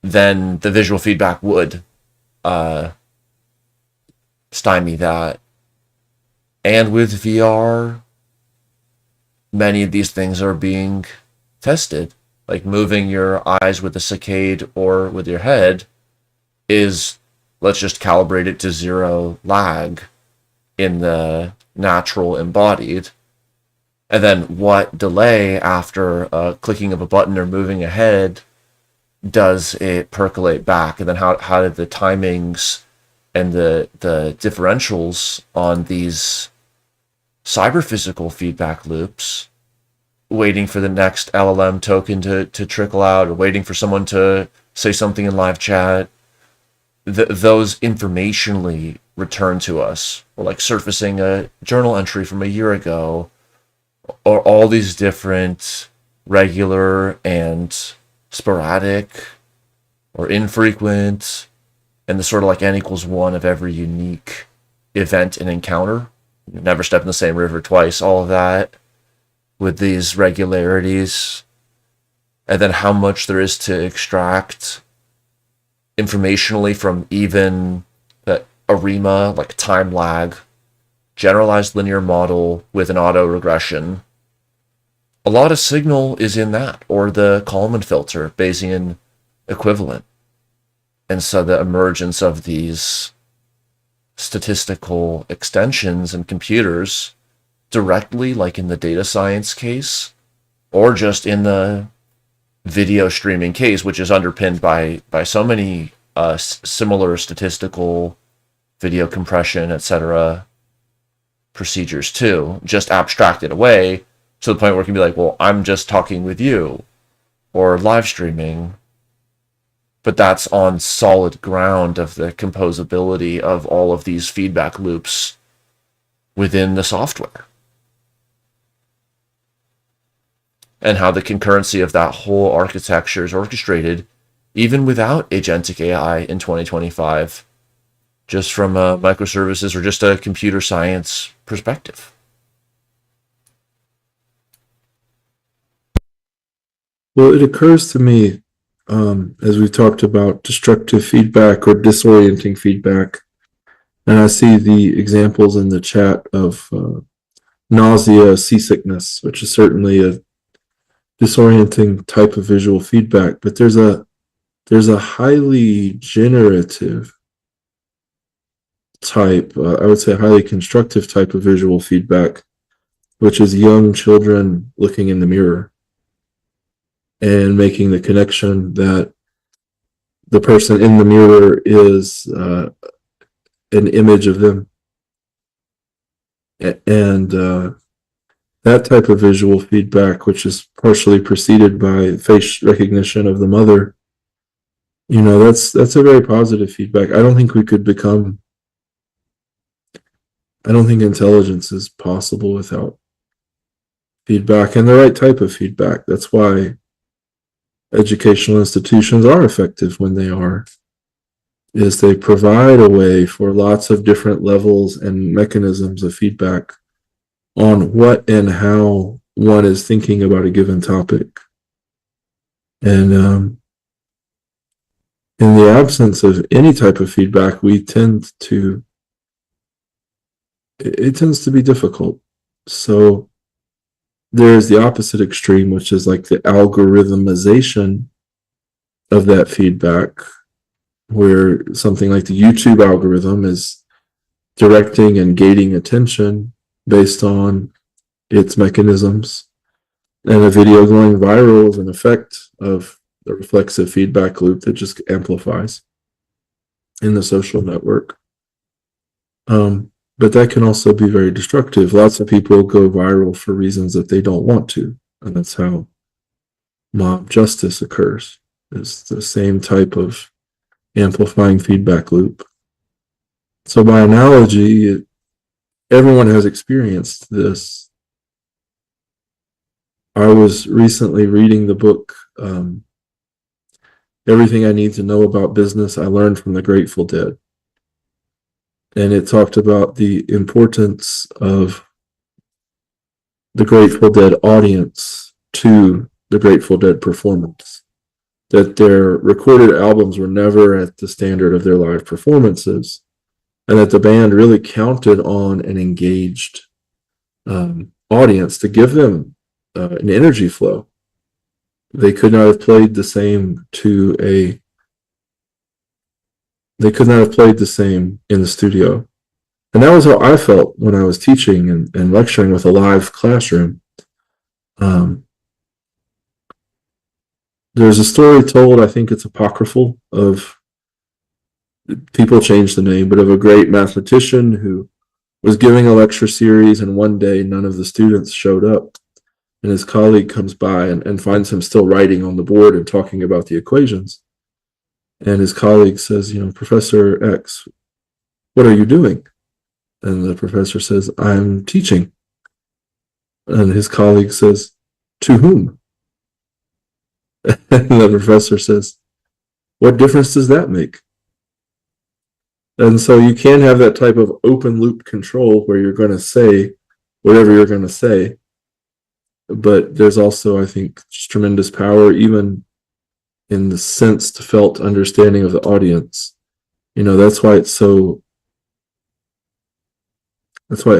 then the visual feedback would stymie that. And with VR, many of these things are being tested. Like moving your eyes with a saccade or with your head is, let's just calibrate it to 0 lag in the natural embodied. And then what delay after clicking of a button or moving a head does it percolate back? And then how did the timings and the differentials on these cyber-physical feedback loops, waiting for the next LLM token to trickle out, or waiting for someone to say something in live chat, those informationally return to us, or like surfacing a journal entry from a year ago, or all these different regular and sporadic or infrequent, and the sort of like n=1 of every unique event and encounter. Never step in the same river twice, all of that with these regularities. And then how much there is to extract informationally from even the ARIMA, like time lag, generalized linear model with an auto regression. A lot of signal is in that, or the Kalman filter, Bayesian equivalent. And so the emergence of these statistical extensions and computers directly, like in the data science case, or just in the video streaming case, which is underpinned by so many similar statistical video compression, etc. procedures too, just abstracted away to the point where it can be like, well, I'm just talking with you, or live streaming. But that's on solid ground of the composability of all of these feedback loops within the software. And how the concurrency of that whole architecture is orchestrated, even without agentic AI in 2025, just from a microservices or just a computer science perspective. Well, it occurs to me, as we've talked about destructive feedback or disorienting feedback, and I see the examples in the chat of nausea, seasickness, which is certainly a disorienting type of visual feedback, but there's a highly generative type, I would say highly constructive type of visual feedback, which is young children looking in the mirror and making the connection that the person in the mirror is an image of them. And that type of visual feedback, which is partially preceded by face recognition of the mother, that's a very positive feedback. I don't think intelligence is possible without feedback, and the right type of feedback. That's why educational institutions are effective when they are, is they provide a way for lots of different levels and mechanisms of feedback on what and how one is thinking about a given topic. And in the absence of any type of feedback, it tends to be difficult. So there's the opposite extreme, which is like the algorithmization of that feedback, where something like the YouTube algorithm is directing and gating attention based on its mechanisms, and a video going viral is an effect of the reflexive feedback loop that just amplifies. in the social network. But that can also be very destructive. Lots of people go viral for reasons that they don't want to, and that's how mob justice occurs. It's the same type of amplifying feedback loop. So by analogy, everyone has experienced this. I was recently reading the book, Everything I Need to Know About Business I Learned from the Grateful Dead. And it talked about the importance of the Grateful Dead audience to the Grateful Dead performance. That their recorded albums were never at the standard of their live performances, and that the band really counted on an engaged audience to give them an energy flow. They could not have played the same they could not have played the same in the studio. And that was how I felt when I was teaching and lecturing with a live classroom. There's a story told, I think it's apocryphal, of people changed the name, but of a great mathematician who was giving a lecture series, and one day none of the students showed up. And his colleague comes by and finds him still writing on the board and talking about the equations. And his colleague says, Professor X, what are you doing? And the professor says, I'm teaching. And his colleague says, to whom? And the professor says, what difference does that make? And so you can have that type of open loop control where you're going to say whatever you're going to say. But there's also, I think, just tremendous power, even in the sensed, felt understanding of the audience. That's why it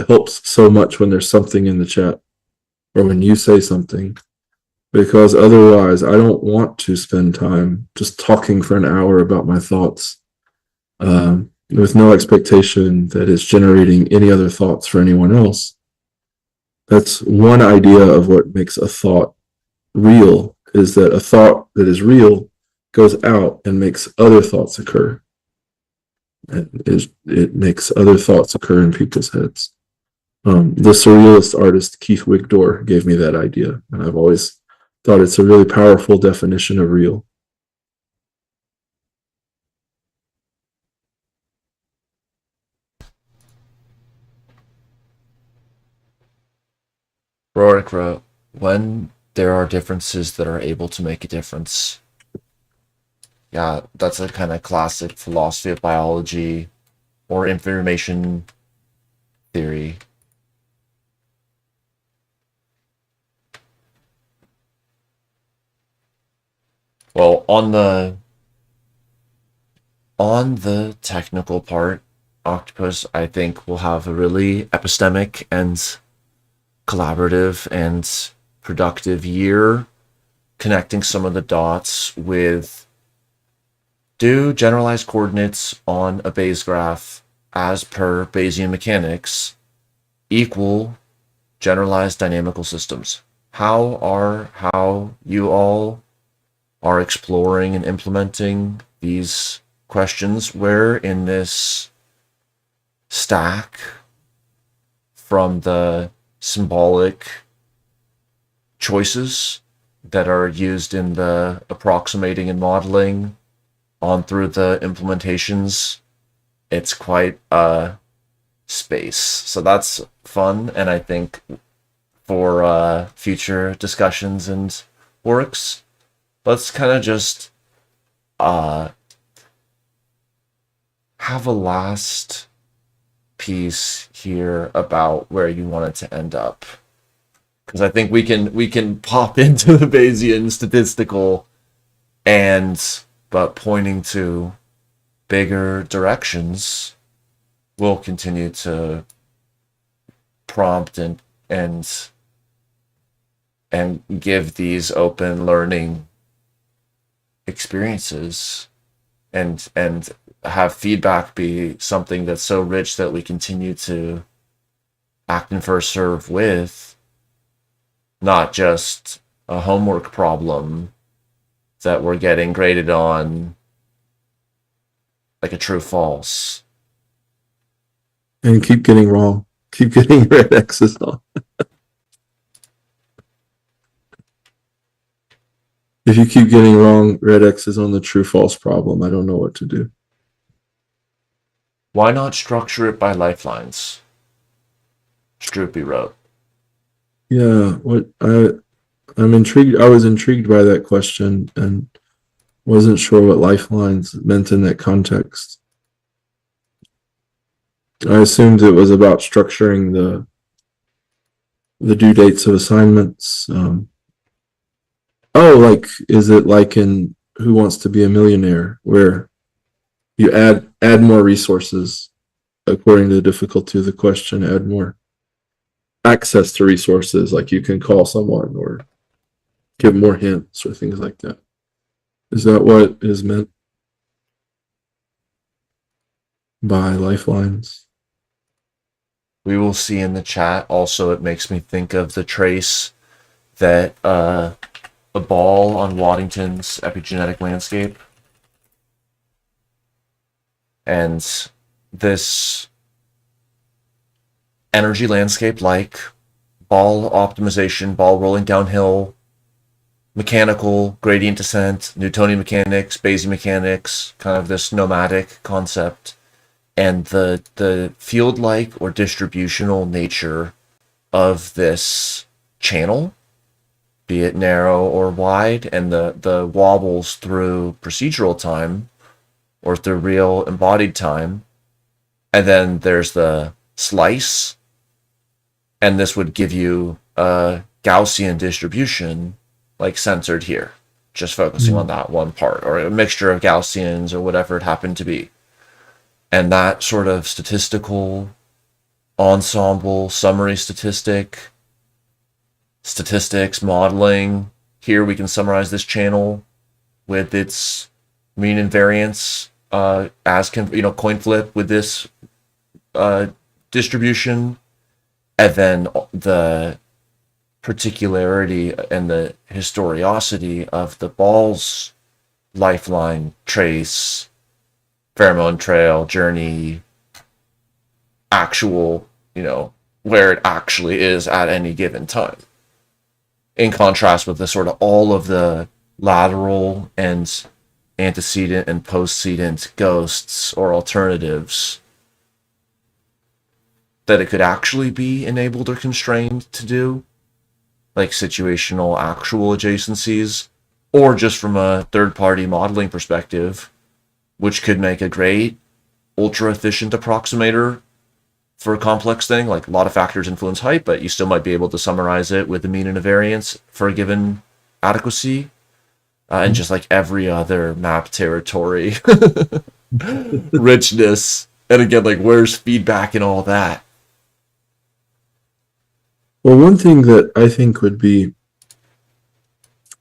helps so much when there's something in the chat or when you say something, because otherwise I don't want to spend time just talking for an hour about my thoughts with no expectation that it's generating any other thoughts for anyone else. That's one idea of what makes a thought real, is that a thought that is real goes out and makes other thoughts occur. It makes other thoughts occur in people's heads. The surrealist artist Keith Wigdor gave me that idea, and I've always thought it's a really powerful definition of real. Rorik wrote, when there are differences that are able to make a difference. Yeah, that's a kind of classic philosophy of biology or information theory. Well, on the technical part, Octopus, I think, will have a really epistemic and collaborative and productive year, connecting some of the dots with do generalized coordinates on a Bayes graph as per Bayesian mechanics equal generalized dynamical systems? How you all are exploring and implementing these questions, where in this stack from the symbolic choices that are used in the approximating and modeling on through the implementations, it's quite a space. So that's fun, and I think for future discussions and works, let's kind of just have a last piece here about where you want it to end up, because I think we can pop into the Bayesian statistical but pointing to bigger directions will continue to prompt and give these open learning experiences and have feedback be something that's so rich that we continue to act and first serve with, not just a homework problem that we're getting graded on like a true false. And keep getting wrong. Keep getting red X's on. If you keep getting wrong red X's on the true false problem, I don't know what to do. Why not structure it by lifelines? Stroopy wrote. Yeah, I'm intrigued. I was intrigued by that question and wasn't sure what lifelines meant in that context. I assumed it was about structuring the due dates of assignments. Like, is it like in Who Wants to Be a Millionaire, where you add more resources according to the difficulty of the question, add more access to resources, like you can call someone or give more hints or things like that. Is that what is meant by lifelines? We will see in the chat. Also, it makes me think of the trace that a ball on Waddington's epigenetic landscape. And this energy landscape, like ball optimization, ball rolling downhill, mechanical, gradient descent, Newtonian mechanics, Bayesian mechanics, kind of this nomadic concept, and the field-like or distributional nature of this channel, be it narrow or wide, and the wobbles through procedural time or through real embodied time. And then there's the slice, and this would give you a Gaussian distribution, like censored here, just focusing on that one part, or a mixture of Gaussians or whatever it happened to be. And that sort of statistical ensemble, summary statistics, modeling. Here we can summarize this channel with its mean and variance as coin flip with this distribution, and then the particularity and the historiosity of the ball's lifeline, trace, pheromone trail, journey, actual, where it actually is at any given time. In contrast with the sort of all of the lateral and antecedent and postcedent ghosts or alternatives that it could actually be enabled or constrained to do, like situational actual adjacencies, or just from a third-party modeling perspective, which could make a great ultra-efficient approximator for a complex thing. Like, a lot of factors influence height, but you still might be able to summarize it with the mean and a variance for a given adequacy. And just like every other map territory richness. And again, like, where's feedback and all that? Well, one thing that I think would be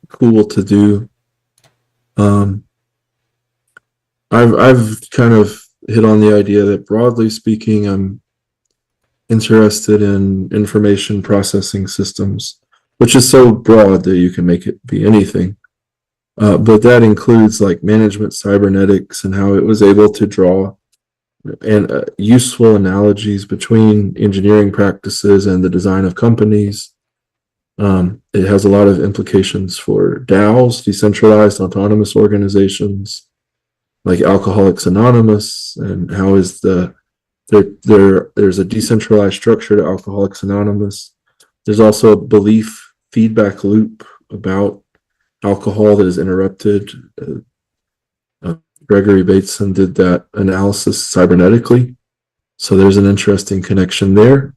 cool to do, I've kind of hit on the idea that, broadly speaking, I'm interested in information processing systems, which is so broad that you can make it be anything. But that includes like management cybernetics and how it was able to draw useful analogies between engineering practices and the design of companies. It has a lot of implications for DAOs, decentralized autonomous organizations, like Alcoholics Anonymous, and how is there's a decentralized structure to Alcoholics Anonymous. There's also a belief feedback loop about alcohol that is interrupted. Gregory Bateson did that analysis cybernetically. So there's an interesting connection there.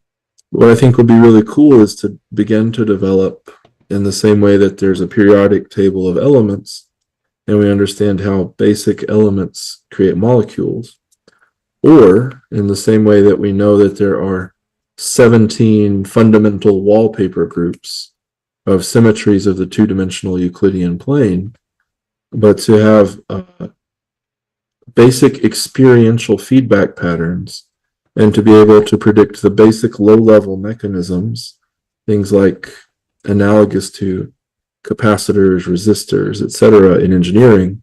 What I think would be really cool is to begin to develop, in the same way that there's a periodic table of elements, and we understand how basic elements create molecules, or in the same way that we know that there are 17 fundamental wallpaper groups of symmetries of the two-dimensional Euclidean plane, but to have basic experiential feedback patterns, and to be able to predict the basic low-level mechanisms, things like analogous to capacitors, resistors, etc. in engineering,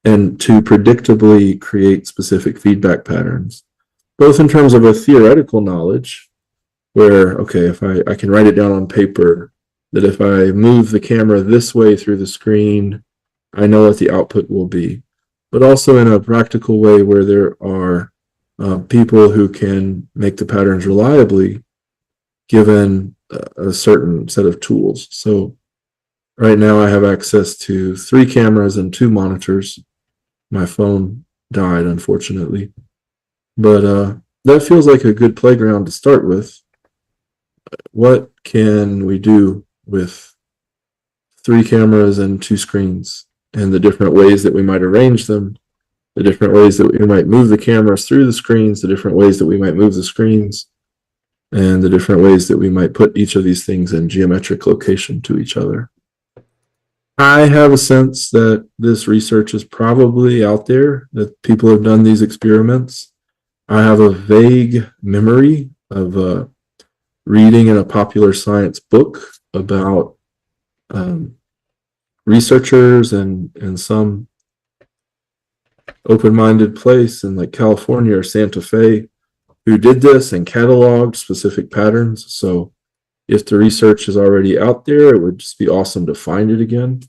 and to predictably create specific feedback patterns, both in terms of a theoretical knowledge, where, okay, if I can write it down on paper, that if I move the camera this way through the screen, I know what the output will be, but also in a practical way where there are people who can make the patterns reliably given a certain set of tools. So right now I have access to 3 cameras and 2 monitors. My phone died, unfortunately, but that feels like a good playground to start with. What can we do with 3 cameras and 2 screens, and the different ways that we might arrange them, the different ways that we might move the cameras through the screens, the different ways that we might move the screens, and the different ways that we might put each of these things in geometric location to each other. I have a sense that this research is probably out there, that people have done these experiments. I have a vague memory of reading in a popular science book about researchers in some open-minded place in like California or Santa Fe who did this and cataloged specific patterns. So if the research is already out there, it would just be awesome to find it again.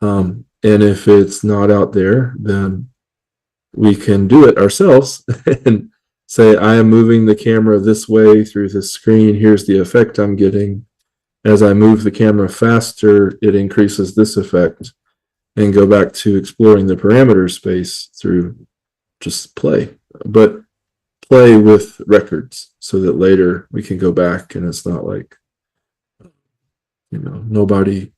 And if it's not out there, then we can do it ourselves and say, I am moving the camera this way through this screen. Here's the effect I'm getting. As I move the camera faster, it increases this effect, and go back to exploring the parameter space through just play, but play with records so that later we can go back and it's not like, nobody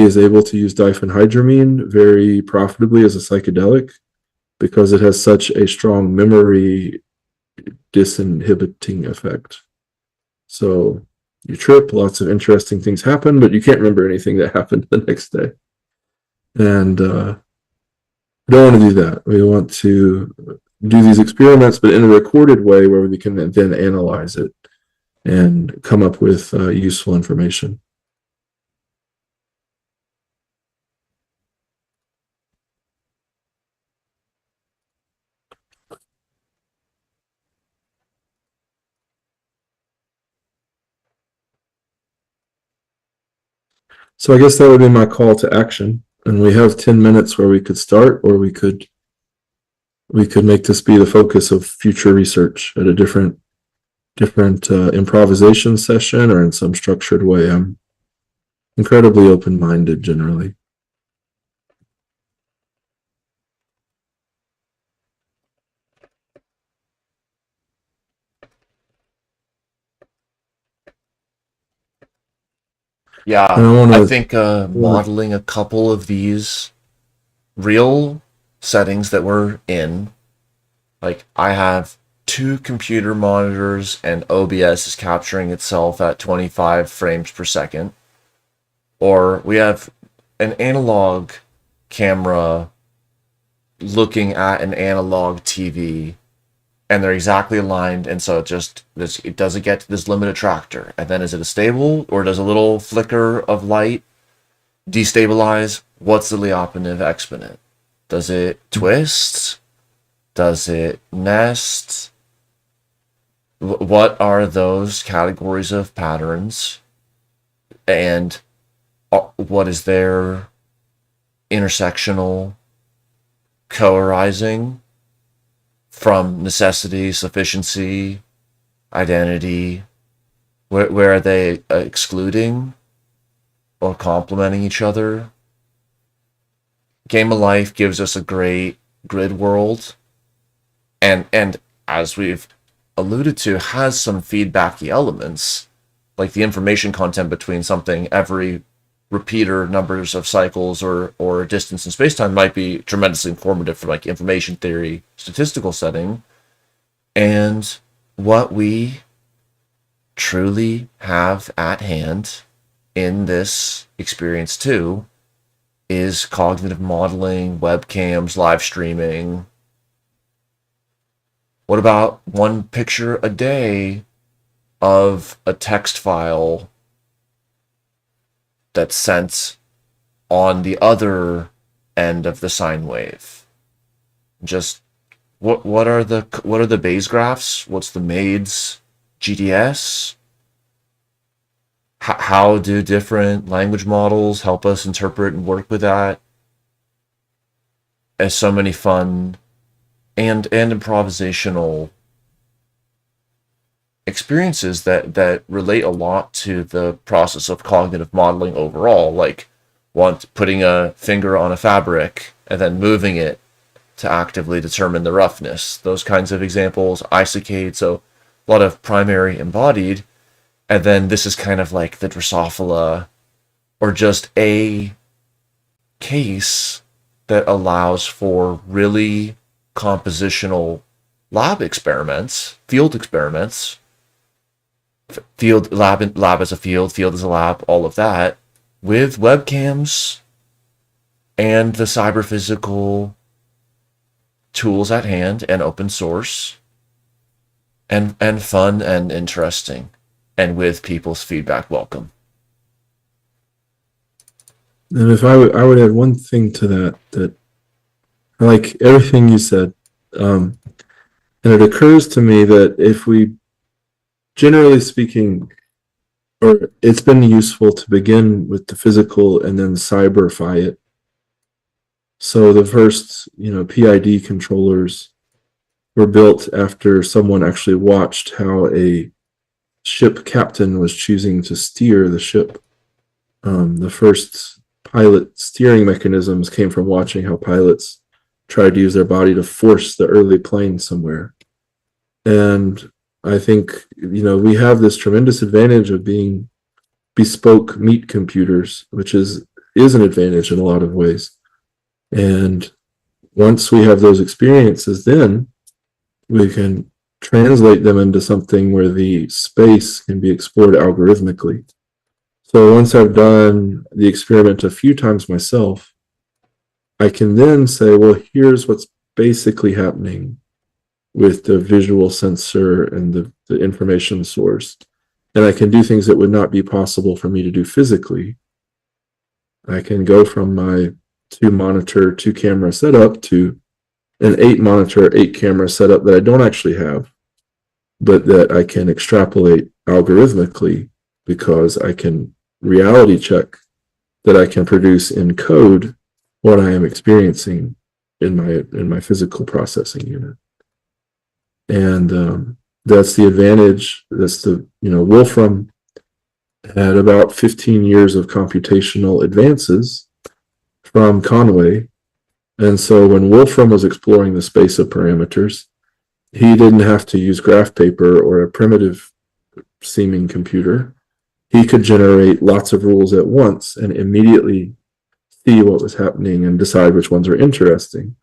is able to use diphenhydramine very profitably as a psychedelic because it has such a strong memory disinhibiting effect. So you trip, lots of interesting things happen, but you can't remember anything that happened the next day. And we don't want to do that. We want to do these experiments, but in a recorded way where we can then analyze it and come up with useful information. So I guess that would be my call to action. And we have 10 minutes where we could start, or we could make this be the focus of future research at a different improvisation session or in some structured way. I'm incredibly open-minded generally. Yeah, I think modeling a couple of these real settings that we're in, like I have 2 computer monitors and OBS is capturing itself at 25 frames per second, or we have an analog camera looking at an analog TV, and they're exactly aligned, and so it doesn't get to this limit attractor. And then is it a stable, or does a little flicker of light destabilize? What's the Lyapunov exponent? Does it twist? Does it nest? What are those categories of patterns? And what is their intersectional co-arising from necessity, sufficiency, identity? Where are they excluding or complementing each other? Game of Life gives us a great grid world, and as we've alluded to, has some feedbacky elements, like the information content between something every repeater numbers of cycles or distance in space-time might be tremendously informative for like information theory, statistical setting. And what we truly have at hand in this experience too is cognitive modeling, webcams, live streaming. What about one picture a day of a text file that's sent on the other end of the sine wave? Just what are the Bayes graphs? What's the MAIDS GDS? How do different language models help us interpret and work with that? As so many fun and improvisational experiences that relate a lot to the process of cognitive modeling overall, like putting a finger on a fabric and then moving it to actively determine the roughness. Those kinds of examples, isochate, so a lot of primary embodied, and then this is kind of like the Drosophila, or just a case that allows for really compositional lab experiments, field experiments, field lab as a field as a lab, all of that, with webcams and the cyber physical tools at hand and open source and fun and interesting and with people's feedback welcome. And if I would add one thing to that I like everything you said. And it occurs to me that if we, generally speaking, or it's been useful to begin with the physical and then cyberify it. So the first, PID controllers were built after someone actually watched how a ship captain was choosing to steer the ship. The first pilot steering mechanisms came from watching how pilots tried to use their body to force the early plane somewhere. And I think, we have this tremendous advantage of being bespoke meat computers, which is an advantage in a lot of ways. And once we have those experiences, then we can translate them into something where the space can be explored algorithmically. So once I've done the experiment a few times myself, I can then say, well, here's what's basically happening with the visual sensor and the information source. And I can do things that would not be possible for me to do physically. I can go from my 2-monitor, 2-camera setup to an 8-monitor, 8-camera setup that I don't actually have, but that I can extrapolate algorithmically because I can reality check that I can produce in code what I am experiencing in my physical processing unit. And that's the advantage. That's Wolfram had about 15 years of computational advances from Conway. And so when Wolfram was exploring the space of parameters, he didn't have to use graph paper or a primitive seeming computer. He could generate lots of rules at once and immediately see what was happening and decide which ones were interesting.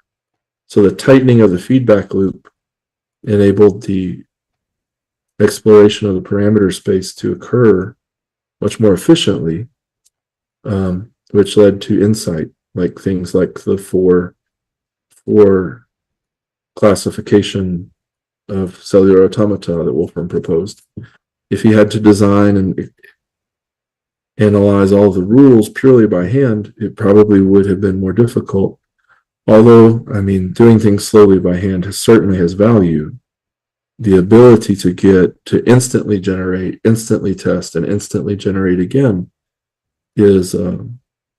So the tightening of the feedback loop enabled the exploration of the parameter space to occur much more efficiently, which led to insight, like things like the four classification of cellular automata that Wolfram proposed. If he had to design and analyze all the rules purely by hand, it probably would have been more difficult. Although, doing things slowly by hand certainly has value. The ability to get to instantly generate, instantly test, and instantly generate again is a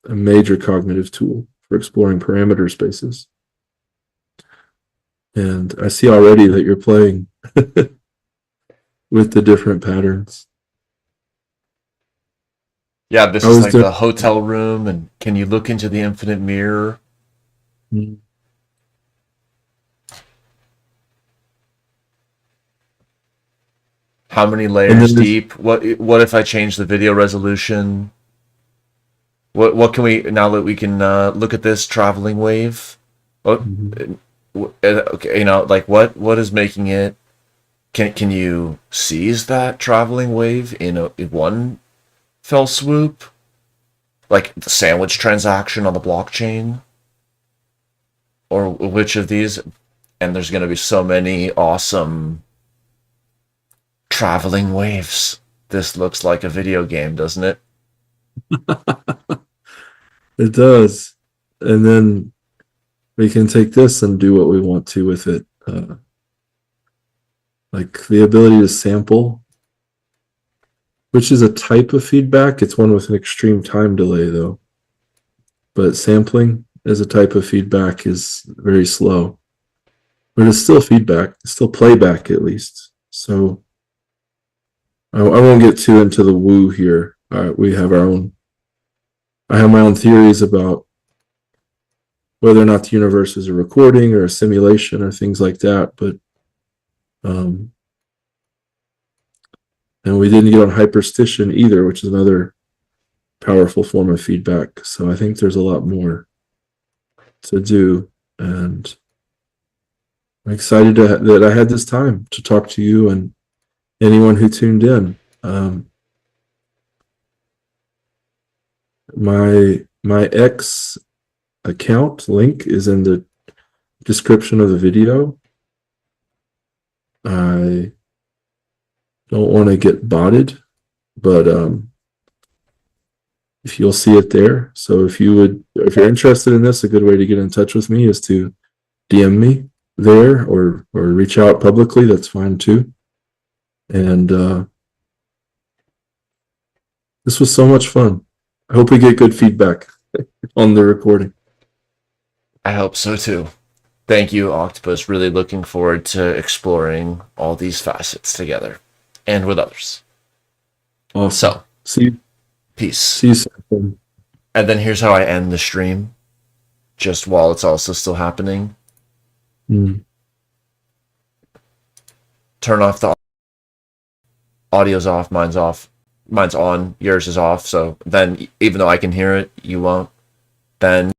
major cognitive tool for exploring parameter spaces. And I see already that you're playing with the different patterns. Yeah, this is like the hotel room, and can you look into the infinite mirror? Mm-hmm. How many layers deep? What if I change the video resolution? What can we, now that we can look at this traveling wave? Okay, what is making it? Can you seize that traveling wave in one fell swoop? Like the sandwich transaction on the blockchain? Or which of these? And there's going to be so many awesome traveling waves. This looks like a video game, doesn't it? It does. and then we can take this and do what we want to with it. Like the ability to sample, which is a type of feedback. It's one with an extreme time delay, though. But sampling as a type of feedback is very slow. But it's still feedback, it's still playback at least. So I won't get too into the woo here. We have our own. I have my own theories about whether or not the universe is a recording or a simulation or things like that. But and we didn't get on hyperstition either, which is another powerful form of feedback. So I think there's a lot more to do, and I'm excited that I had this time to talk to you and anyone who tuned in. My X account link is in the description of the video. I don't want to get botted, but if you'll see it there. So if you're interested in this, a good way to get in touch with me is to DM me there or reach out publicly. That's fine too. And this was so much fun. I hope we get good feedback on the recording. I hope so too. Thank you, Octopus. Really looking forward to exploring all these facets together and with others. Awesome. So, peace. See you soon. And then here's how I end the stream, just while it's also still happening. Turn off the audio's off, mine's on, yours is off. So then, even though I can hear it, you won't. Then